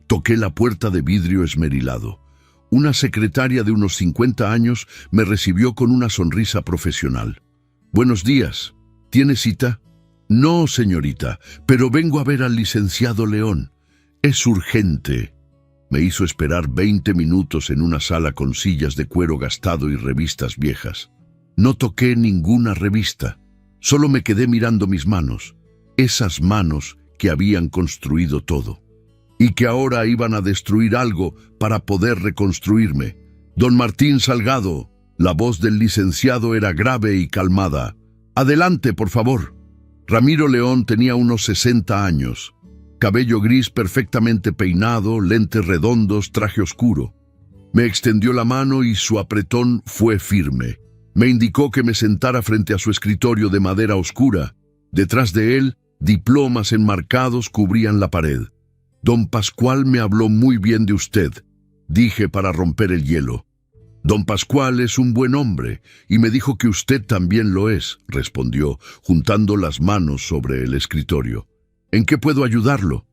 Speaker 1: Toqué la puerta de vidrio esmerilado. Una secretaria de unos 50 años me recibió con una sonrisa profesional. «Buenos días. ¿Tiene cita?» «No, señorita, pero vengo a ver al licenciado León. Es urgente». Me hizo esperar 20 minutos en una sala con sillas de cuero gastado y revistas viejas. No toqué ninguna revista. Solo me quedé mirando mis manos, esas manos que habían construido todo, y que ahora iban a destruir algo para poder reconstruirme. «Don Martín Salgado». La voz del licenciado era grave y calmada. «Adelante, por favor». Ramiro León tenía unos 60 años. Cabello gris perfectamente peinado, lentes redondos, traje oscuro. Me extendió la mano y su apretón fue firme. Me indicó que me sentara frente a su escritorio de madera oscura. Detrás de él, diplomas enmarcados cubrían la pared. «Don Pascual me habló muy bien de usted», dije para romper el hielo. «Don Pascual es un buen hombre y me dijo que usted también lo es», respondió, juntando las manos sobre el escritorio. «¿En qué puedo ayudarlo?»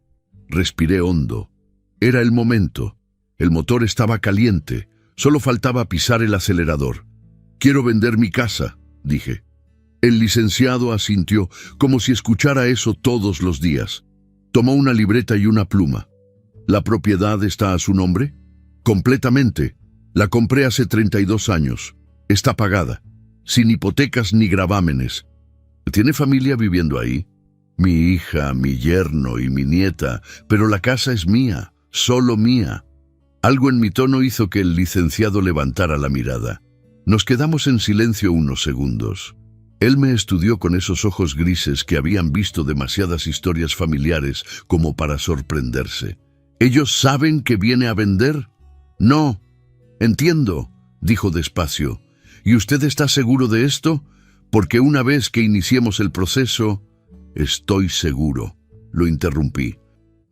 Speaker 1: Respiré hondo. Era el momento. El motor estaba caliente. Solo faltaba pisar el acelerador. «Quiero vender mi casa», dije. El licenciado asintió, como si escuchara eso todos los días. Tomó una libreta y una pluma. «¿La propiedad está a su nombre?» «Completamente. La compré hace 32 años. Está pagada, sin hipotecas ni gravámenes». «¿Tiene familia viviendo ahí?» «Mi hija, mi yerno y mi nieta, pero la casa es mía, solo mía». Algo en mi tono hizo que el licenciado levantara la mirada. Nos quedamos en silencio unos segundos. Él me estudió con esos ojos grises que habían visto demasiadas historias familiares como para sorprenderse. «¿Ellos saben que viene a vender?» «No». «Entiendo», dijo despacio. «¿Y usted está seguro de esto? Porque una vez que iniciemos el proceso...» «Estoy seguro», lo interrumpí.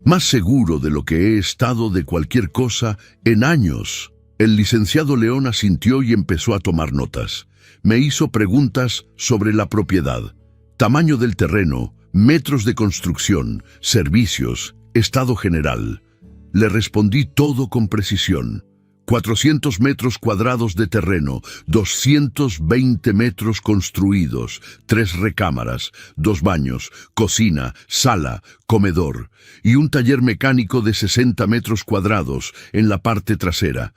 Speaker 1: «Más seguro de lo que he estado de cualquier cosa en años». El licenciado León asintió y empezó a tomar notas. Me hizo preguntas sobre la propiedad, tamaño del terreno, metros de construcción, servicios, estado general. Le respondí todo con precisión. 400 metros cuadrados de terreno, 220 metros construidos, 3 recámaras, 2 baños, cocina, sala, comedor y un taller mecánico de 60 metros cuadrados en la parte trasera.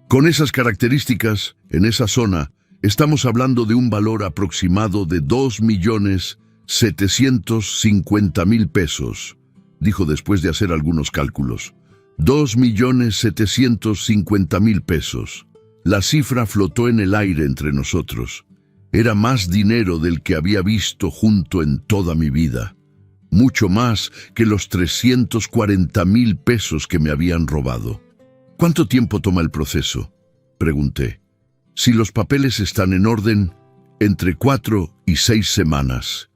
Speaker 1: Con esas características, en esa zona, estamos hablando de un valor aproximado de 2.750.000 pesos, dijo después de hacer algunos cálculos. 2.750.000 pesos. La cifra flotó en el aire entre nosotros. Era más dinero del que había visto junto en toda mi vida. Mucho más que los 340.000 pesos que me habían robado. «¿Cuánto tiempo toma el proceso?», pregunté. «Si los papeles están en orden, entre 4 y 6 semanas.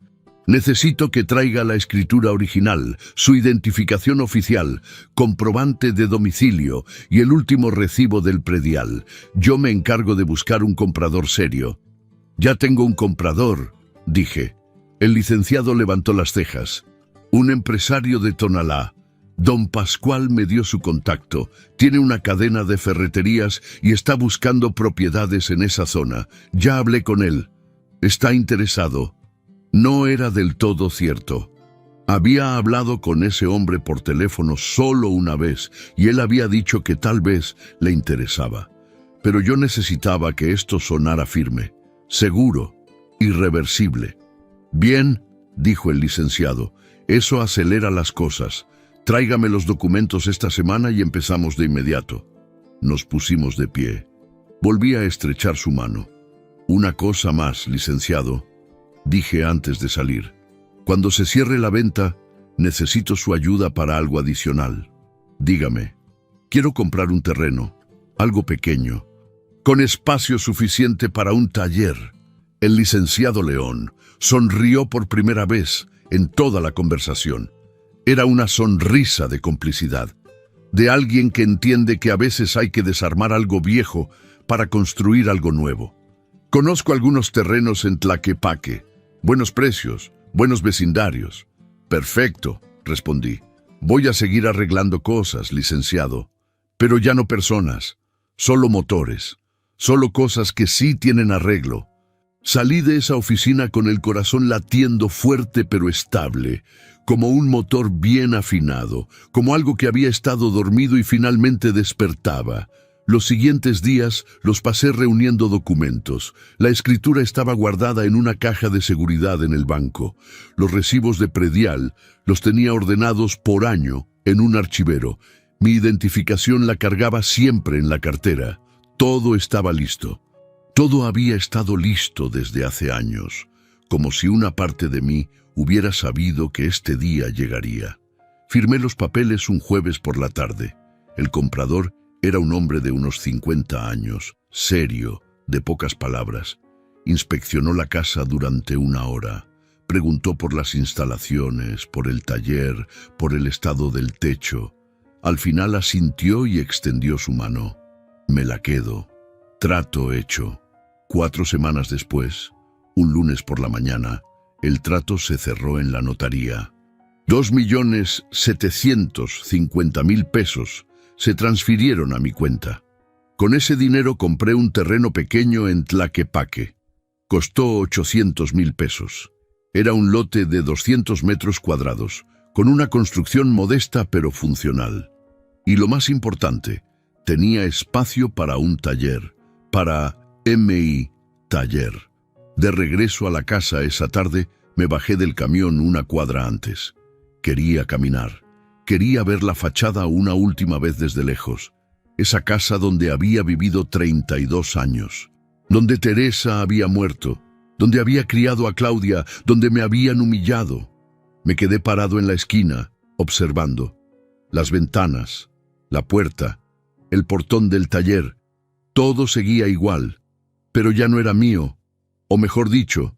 Speaker 1: Necesito que traiga la escritura original, su identificación oficial, comprobante de domicilio y el último recibo del predial. Yo me encargo de buscar un comprador serio». «Ya tengo un comprador», dije. El licenciado levantó las cejas. «Un empresario de Tonalá. Don Pascual me dio su contacto. Tiene una cadena de ferreterías y está buscando propiedades en esa zona. Ya hablé con él. Está interesado». No era del todo cierto. Había hablado con ese hombre por teléfono solo una vez y él había dicho que tal vez le interesaba. Pero yo necesitaba que esto sonara firme, seguro, irreversible. «Bien», dijo el licenciado, «eso acelera las cosas. Tráigame los documentos esta semana y empezamos de inmediato». Nos pusimos de pie. Volví a estrechar su mano. «Una cosa más, licenciado», dije antes de salir. «Cuando se cierre la venta, necesito su ayuda para algo adicional. Dígame, quiero comprar un terreno, algo pequeño, con espacio suficiente para un taller». El licenciado León sonrió por primera vez en toda la conversación. Era una sonrisa de complicidad, de alguien que entiende que a veces hay que desarmar algo viejo para construir algo nuevo. Conozco algunos terrenos en Tlaquepaque. Buenos precios, buenos vecindarios. Perfecto, respondí. Voy a seguir arreglando cosas, licenciado. Pero ya no personas, solo motores, solo cosas que sí tienen arreglo. Salí de esa oficina con el corazón latiendo fuerte pero estable, como un motor bien afinado, como algo que había estado dormido y finalmente despertaba. Los siguientes días los pasé reuniendo documentos. La escritura estaba guardada en una caja de seguridad en el banco. Los recibos de predial los tenía ordenados por año en un archivero. Mi identificación la cargaba siempre en la cartera. Todo estaba listo. Todo había estado listo desde hace años, como si una parte de mí hubiera sabido que este día llegaría. Firmé los papeles un jueves por la tarde. El comprador era un hombre de unos 50 años, serio, de pocas palabras. Inspeccionó la casa durante una hora. Preguntó por las instalaciones, por el taller, por el estado del techo. Al final asintió y extendió su mano. Me la quedo. Trato hecho. 4 semanas después, un lunes por la mañana, el trato se cerró en la notaría. 2.750.000 pesos se transfirieron a mi cuenta. Con ese dinero compré un terreno pequeño en Tlaquepaque. Costó 800.000 pesos. Era un lote de 200 metros cuadrados, con una construcción modesta pero funcional. Y lo más importante, tenía espacio para un taller, para MI Taller. De regreso a la casa esa tarde, me bajé del camión una cuadra antes. Quería caminar. Quería ver la fachada una última vez desde lejos. Esa casa donde había vivido 32 años. Donde Teresa había muerto. Donde había criado a Claudia. Donde me habían humillado. Me quedé parado en la esquina, observando. Las ventanas, la puerta, el portón del taller. Todo seguía igual. Pero ya no era mío. O mejor dicho,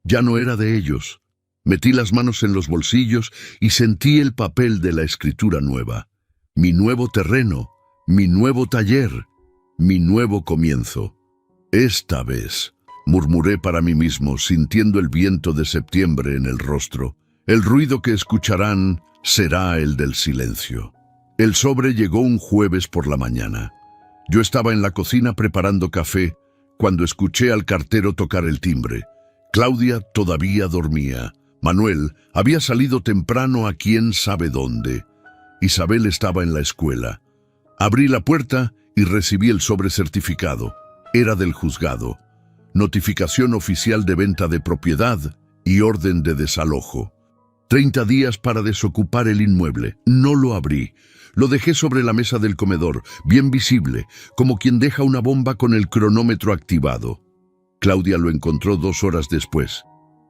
Speaker 1: ya no era de ellos. Metí las manos en los bolsillos y sentí el papel de la escritura nueva. Mi nuevo terreno, mi nuevo taller, mi nuevo comienzo. Esta vez, murmuré para mí mismo, sintiendo el viento de septiembre en el rostro. El ruido que escucharán será el del silencio. El sobre llegó un jueves por la mañana. Yo estaba en la cocina preparando café cuando escuché al cartero tocar el timbre. Claudia todavía dormía. Manuel había salido temprano a quién sabe dónde. Isabel estaba en la escuela. Abrí la puerta y recibí el sobre certificado. Era del juzgado. Notificación oficial de venta de propiedad y orden de desalojo. 30 días para desocupar el inmueble. No lo abrí. Lo dejé sobre la mesa del comedor, bien visible, como quien deja una bomba con el cronómetro activado. Claudia lo encontró 2 horas después.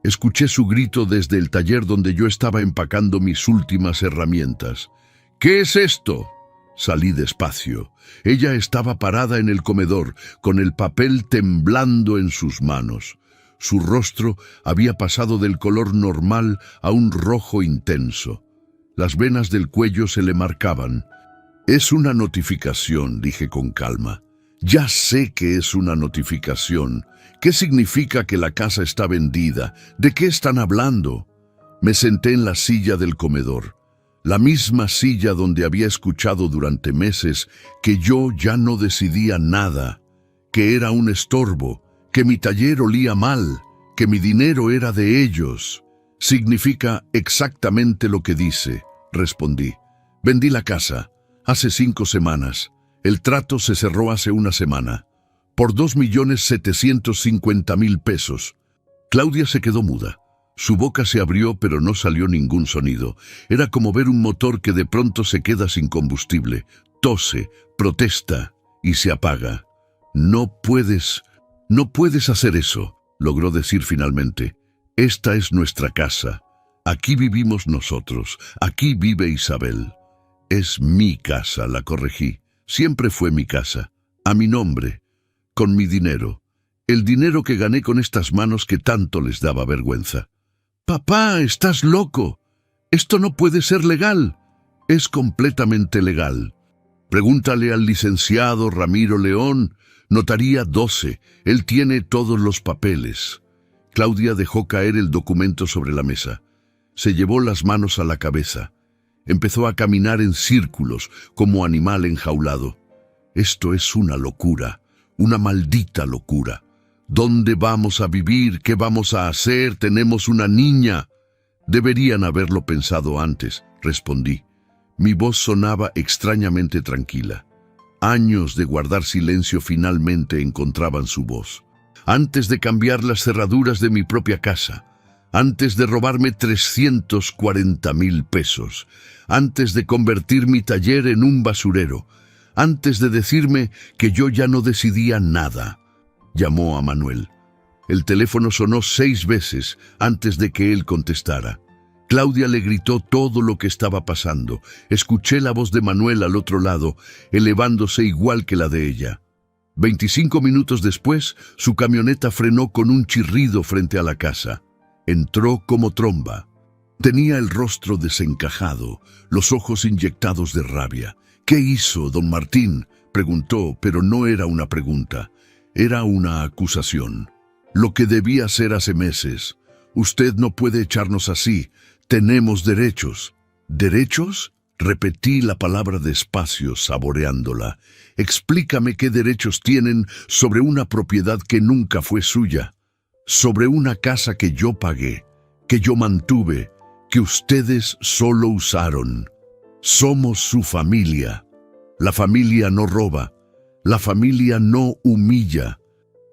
Speaker 1: Escuché su grito desde el taller donde yo estaba empacando mis últimas herramientas. ¿Qué es esto? Salí despacio. Ella estaba parada en el comedor, con el papel temblando en sus manos. Su rostro había pasado del color normal a un rojo intenso. Las venas del cuello se le marcaban. Es una notificación, dije con calma. Ya sé que es una notificación. ¿Qué significa que la casa está vendida? ¿De qué están hablando? Me senté en la silla del comedor. La misma silla donde había escuchado durante meses que yo ya no decidía nada, que era un estorbo, que mi taller olía mal, que mi dinero era de ellos. Significa exactamente lo que dice, respondí. Vendí la casa hace 5 semanas. El trato se cerró hace una semana. Por 2.750.000 pesos. Claudia se quedó muda. Su boca se abrió pero no salió ningún sonido. Era como ver un motor que de pronto se queda sin combustible. Tose, protesta y se apaga. No puedes hacer eso, logró decir finalmente. Esta es nuestra casa. Aquí vivimos nosotros. Aquí vive Isabel. Es mi casa, la corregí. Siempre fue mi casa. A mi nombre. Con mi dinero. El dinero que gané con estas manos que tanto les daba vergüenza. Papá, estás loco. Esto no puede ser legal. Es completamente legal. Pregúntale al licenciado Ramiro León. Notaría 12. Él tiene todos los papeles. Claudia dejó caer el documento sobre la mesa. Se llevó las manos a la cabeza. Empezó a caminar en círculos, como animal enjaulado. Esto es una locura, una maldita locura. ¿Dónde vamos a vivir? ¿Qué vamos a hacer? Tenemos una niña. Deberían haberlo pensado antes, respondí. Mi voz sonaba extrañamente tranquila. Años de guardar silencio finalmente encontraban su voz. Antes de cambiar las cerraduras de mi propia casa, antes de robarme 340,000 pesos, antes de convertir mi taller en un basurero, antes de decirme que yo ya no decidía nada, llamó a Manuel. El teléfono sonó 6 veces antes de que él contestara. Claudia le gritó todo lo que estaba pasando. Escuché la voz de Manuel al otro lado, elevándose igual que la de ella. 25 minutos después, su camioneta frenó con un chirrido frente a la casa. Entró como tromba. Tenía el rostro desencajado, los ojos inyectados de rabia. «¿Qué hizo, don Martín?», preguntó, pero no era una pregunta. Era una acusación. «Lo que debía hacer hace meses. Usted no puede echarnos así. Tenemos derechos». «¿Derechos?», repetí la palabra despacio, saboreándola. «Explícame qué derechos tienen sobre una propiedad que nunca fue suya, sobre una casa que yo pagué, que yo mantuve, que ustedes solo usaron. Somos su familia. La familia no roba, la familia no humilla,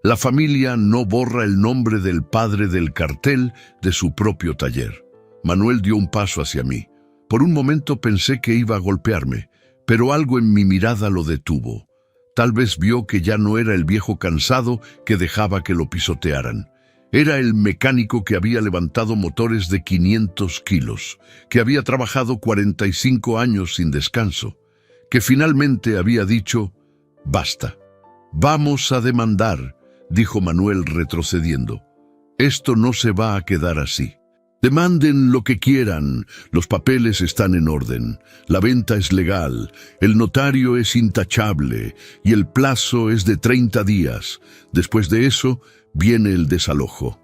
Speaker 1: la familia no borra el nombre del padre del cartel de su propio taller». Manuel dio un paso hacia mí. Por un momento pensé que iba a golpearme, pero algo en mi mirada lo detuvo. Tal vez vio que ya no era el viejo cansado que dejaba que lo pisotearan. Era el mecánico que había levantado motores de 500 kilos, que había trabajado 45 años sin descanso, que finalmente había dicho, «Basta». «Vamos a demandar», dijo Manuel retrocediendo. «Esto no se va a quedar así. Demanden lo que quieran, los papeles están en orden, la venta es legal, el notario es intachable y el plazo es de 30 días. Después de eso, viene el desalojo».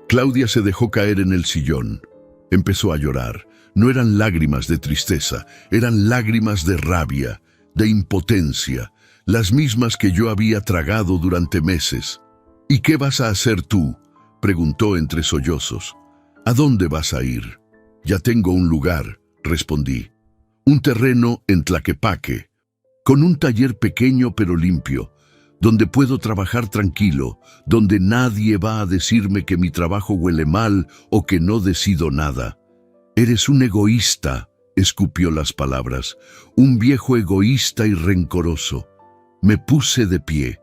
Speaker 1: Claudia se dejó caer en el sillón. Empezó a llorar. No eran lágrimas de tristeza, eran lágrimas de rabia, de impotencia, las mismas que yo había tragado durante meses. «¿Y qué vas a hacer tú?», preguntó entre sollozos. «¿A dónde vas a ir?». «Ya tengo un lugar», respondí. «Un terreno en Tlaquepaque, con un taller pequeño pero limpio, donde puedo trabajar tranquilo, donde nadie va a decirme que mi trabajo huele mal o que no decido nada». «Eres un egoísta», escupió las palabras, «un viejo egoísta y rencoroso». Me puse de pie.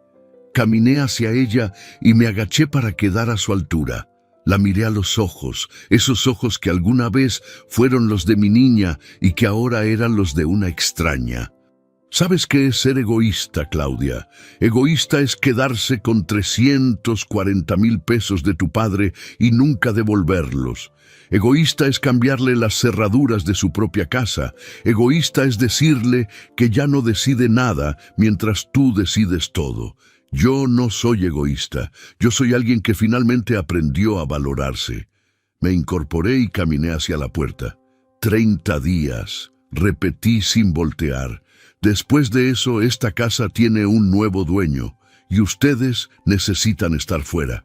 Speaker 1: Caminé hacia ella y me agaché para quedar a su altura. La miré a los ojos, esos ojos que alguna vez fueron los de mi niña y que ahora eran los de una extraña. ¿Sabes qué es ser egoísta, Claudia? Egoísta es quedarse con 340,000 pesos de tu padre y nunca devolverlos. Egoísta es cambiarle las cerraduras de su propia casa. Egoísta es decirle que ya no decide nada mientras tú decides todo. Yo no soy egoísta. Yo soy alguien que finalmente aprendió a valorarse. Me incorporé y caminé hacia la puerta. 30 días, repetí sin voltear. Después de eso, esta casa tiene un nuevo dueño y ustedes necesitan estar fuera.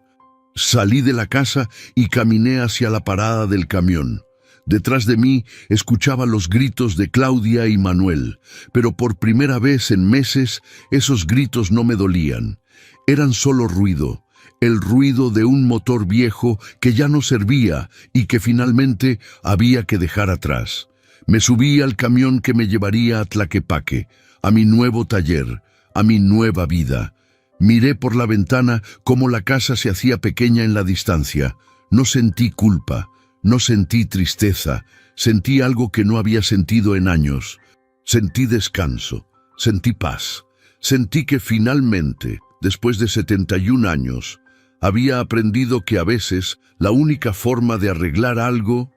Speaker 1: Salí de la casa y caminé hacia la parada del camión. Detrás de mí escuchaba los gritos de Claudia y Manuel, pero por primera vez en meses esos gritos no me dolían. Eran solo ruido, el ruido de un motor viejo que ya no servía y que finalmente había que dejar atrás. Me subí al camión que me llevaría a Tlaquepaque, a mi nuevo taller, a mi nueva vida. Miré por la ventana cómo la casa se hacía pequeña en la distancia. No sentí culpa. No sentí tristeza, sentí algo que no había sentido en años. Sentí descanso, sentí paz. Sentí que finalmente, después de 71 años, había aprendido que a veces la única forma de arreglar algo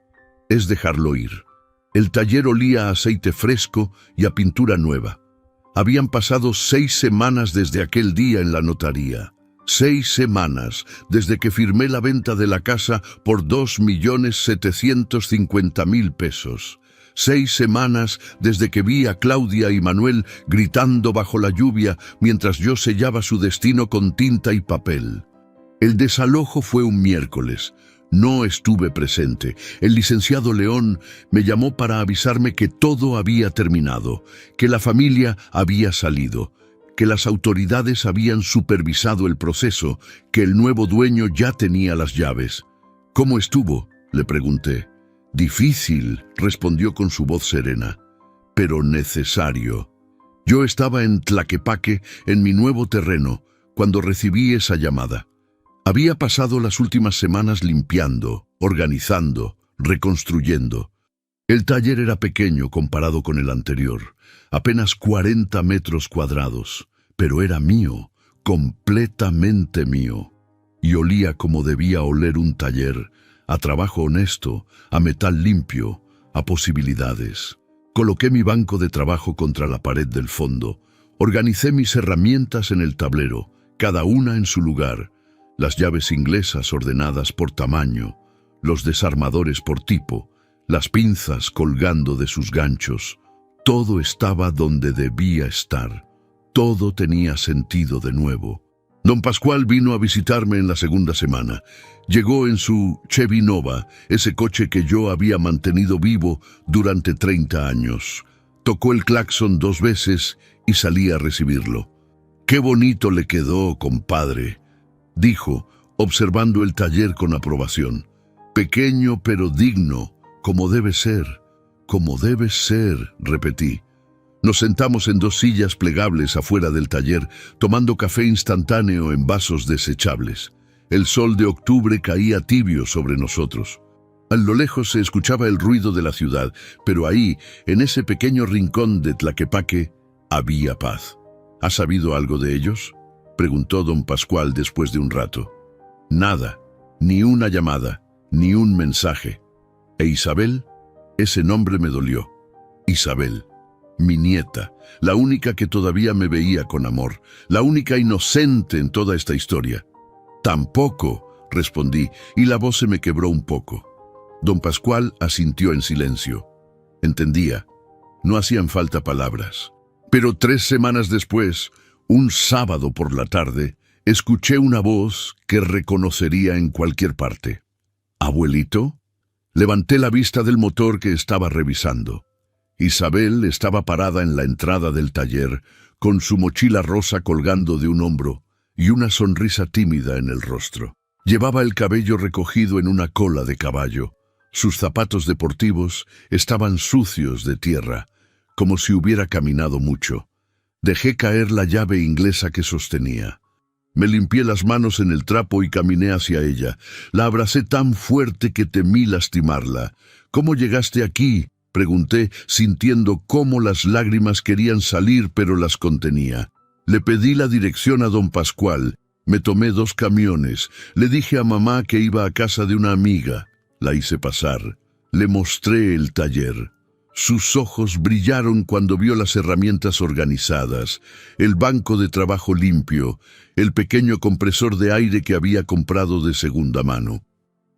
Speaker 1: es dejarlo ir. El taller olía a aceite fresco y a pintura nueva. Habían pasado 6 semanas desde aquel día en la notaría. 6 semanas desde que firmé la venta de la casa por 2.750.000 pesos. 6 semanas desde que vi a Claudia y Manuel gritando bajo la lluvia mientras yo sellaba su destino con tinta y papel. El desalojo fue un miércoles. No estuve presente. El licenciado León me llamó para avisarme que todo había terminado, que la familia había salido, que las autoridades habían supervisado el proceso, que el nuevo dueño ya tenía las llaves. ¿Cómo estuvo?, le pregunté. Difícil, respondió con su voz serena, pero necesario. Yo estaba en Tlaquepaque, en mi nuevo terreno, cuando recibí esa llamada. Había pasado las últimas semanas limpiando, organizando, reconstruyendo. El taller era pequeño comparado con el anterior, apenas 40 metros cuadrados, pero era mío, completamente mío. Y olía como debía oler un taller, a trabajo honesto, a metal limpio, a posibilidades. Coloqué mi banco de trabajo contra la pared del fondo, organicé mis herramientas en el tablero, cada una en su lugar, las llaves inglesas ordenadas por tamaño, los desarmadores por tipo, las pinzas colgando de sus ganchos. Todo estaba donde debía estar. Todo tenía sentido de nuevo. Don Pascual vino a visitarme en la segunda semana. Llegó en su Chevy Nova, ese coche que yo había mantenido vivo durante 30 años. Tocó el claxon 2 veces y salí a recibirlo. «Qué bonito le quedó, compadre», dijo, observando el taller con aprobación. «Pequeño pero digno, como debe ser, repetí. Nos sentamos en 2 sillas plegables afuera del taller, tomando café instantáneo en vasos desechables. El sol de octubre caía tibio sobre nosotros. A lo lejos se escuchaba el ruido de la ciudad, pero ahí, en ese pequeño rincón de Tlaquepaque, había paz. ¿Has sabido algo de ellos?, preguntó don Pascual después de un rato. Nada, ni una llamada, ni un mensaje. ¿E Isabel? Ese nombre me dolió. Isabel, mi nieta, la única que todavía me veía con amor, la única inocente en toda esta historia. Tampoco, respondí, y la voz se me quebró un poco. Don Pascual asintió en silencio. Entendía. No hacían falta palabras. Pero 3 semanas después, un sábado por la tarde, escuché una voz que reconocería en cualquier parte. «¿Abuelito?». Levanté la vista del motor que estaba revisando. Isabel estaba parada en la entrada del taller, con su mochila rosa colgando de un hombro y una sonrisa tímida en el rostro. Llevaba el cabello recogido en una cola de caballo. Sus zapatos deportivos estaban sucios de tierra, como si hubiera caminado mucho. Dejé caer la llave inglesa que sostenía. Me limpié las manos en el trapo y caminé hacia ella. La abracé tan fuerte que temí lastimarla. «¿Cómo llegaste aquí?», pregunté, sintiendo cómo las lágrimas querían salir, pero las contenía. Le pedí la dirección a don Pascual. Me tomé 2 camiones. Le dije a mamá que iba a casa de una amiga. La hice pasar. Le mostré el taller. Sus ojos brillaron cuando vio las herramientas organizadas, el banco de trabajo limpio, el pequeño compresor de aire que había comprado de segunda mano.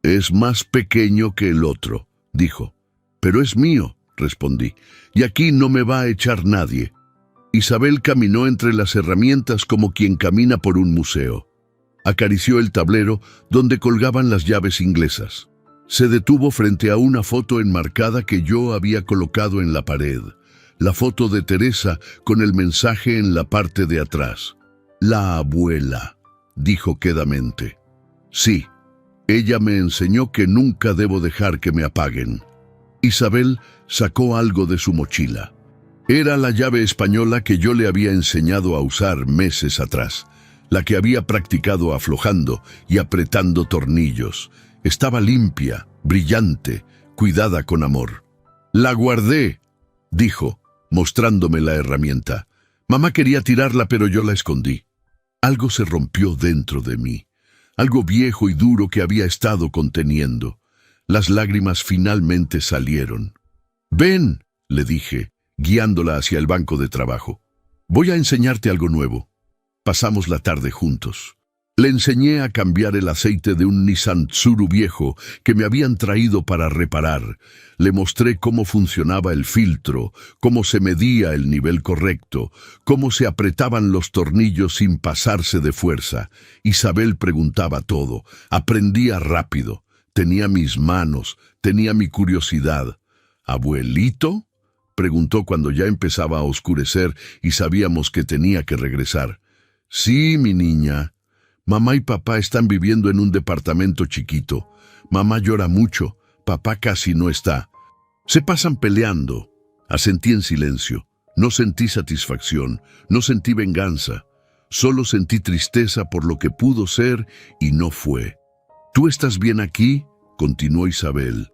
Speaker 1: «Es más pequeño que el otro», dijo. «Pero es mío», respondí, «y aquí no me va a echar nadie». Isabel caminó entre las herramientas como quien camina por un museo. Acarició el tablero donde colgaban las llaves inglesas. Se detuvo frente a una foto enmarcada que yo había colocado en la pared. La foto de Teresa con el mensaje en la parte de atrás. «La abuela», dijo quedamente. «Sí, ella me enseñó que nunca debo dejar que me apaguen». Isabel sacó algo de su mochila. Era la llave española que yo le había enseñado a usar meses atrás, la que había practicado aflojando y apretando tornillos. Estaba limpia, brillante, cuidada con amor. «La guardé», dijo, mostrándome la herramienta. Mamá quería tirarla, pero yo la escondí. Algo se rompió dentro de mí, algo viejo y duro que había estado conteniendo. Las lágrimas finalmente salieron. «Ven», le dije, guiándola hacia el banco de trabajo. Voy a enseñarte algo nuevo. Pasamos la tarde juntos. Le enseñé a cambiar el aceite de un Nissan Tsuru viejo que me habían traído para reparar. Le mostré cómo funcionaba el filtro, cómo se medía el nivel correcto, cómo se apretaban los tornillos sin pasarse de fuerza. Isabel preguntaba todo. Aprendía rápido. Tenía mis manos, tenía mi curiosidad. ¿Abuelito?, preguntó cuando ya empezaba a oscurecer y sabíamos que tenía que regresar. Sí, mi niña. Mamá y papá están viviendo en un departamento chiquito. Mamá llora mucho, papá casi no está. Se pasan peleando. Asentí en silencio. No sentí satisfacción, no sentí venganza. Solo sentí tristeza por lo que pudo ser y no fue. ¿Tú estás bien aquí?, continuó Isabel.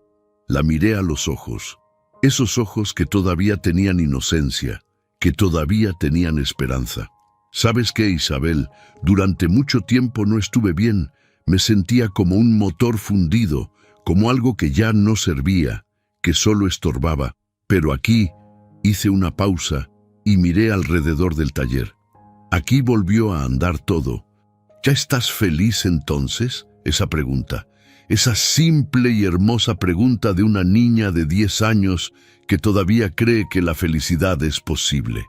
Speaker 1: La miré a los ojos. Esos ojos que todavía tenían inocencia, que todavía tenían esperanza. ¿Sabes qué, Isabel? Durante mucho tiempo no estuve bien. Me sentía como un motor fundido, como algo que ya no servía, que solo estorbaba. Pero aquí hice una pausa y miré alrededor del taller. Aquí volvió a andar todo. ¿Ya estás feliz entonces? Esa pregunta. Esa simple y hermosa pregunta de una niña de 10 años que todavía cree que la felicidad es posible.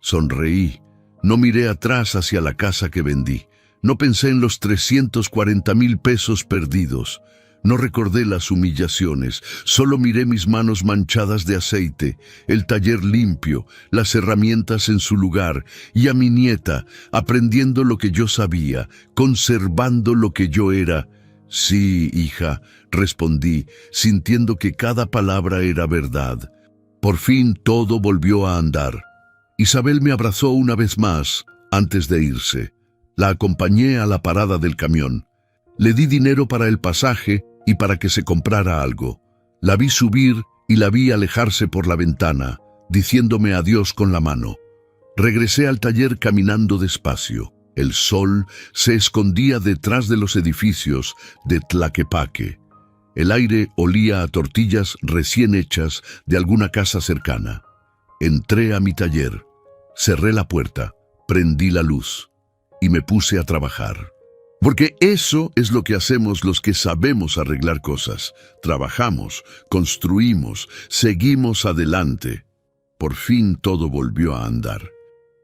Speaker 1: Sonreí. No miré atrás hacia la casa que vendí. No pensé en los 340,000 pesos perdidos. No recordé las humillaciones. Solo miré mis manos manchadas de aceite, el taller limpio, las herramientas en su lugar, y a mi nieta, aprendiendo lo que yo sabía, conservando lo que yo era. Sí, hija, respondí, sintiendo que cada palabra era verdad. Por fin todo volvió a andar. Isabel me abrazó una vez más antes de irse. La acompañé a la parada del camión. Le di dinero para el pasaje y para que se comprara algo. La vi subir y la vi alejarse por la ventana, diciéndome adiós con la mano. Regresé al taller caminando despacio. El sol se escondía detrás de los edificios de Tlaquepaque. El aire olía a tortillas recién hechas de alguna casa cercana. Entré a mi taller, cerré la puerta, prendí la luz y me puse a trabajar. Porque eso es lo que hacemos los que sabemos arreglar cosas. Trabajamos, construimos, seguimos adelante. Por fin todo volvió a andar.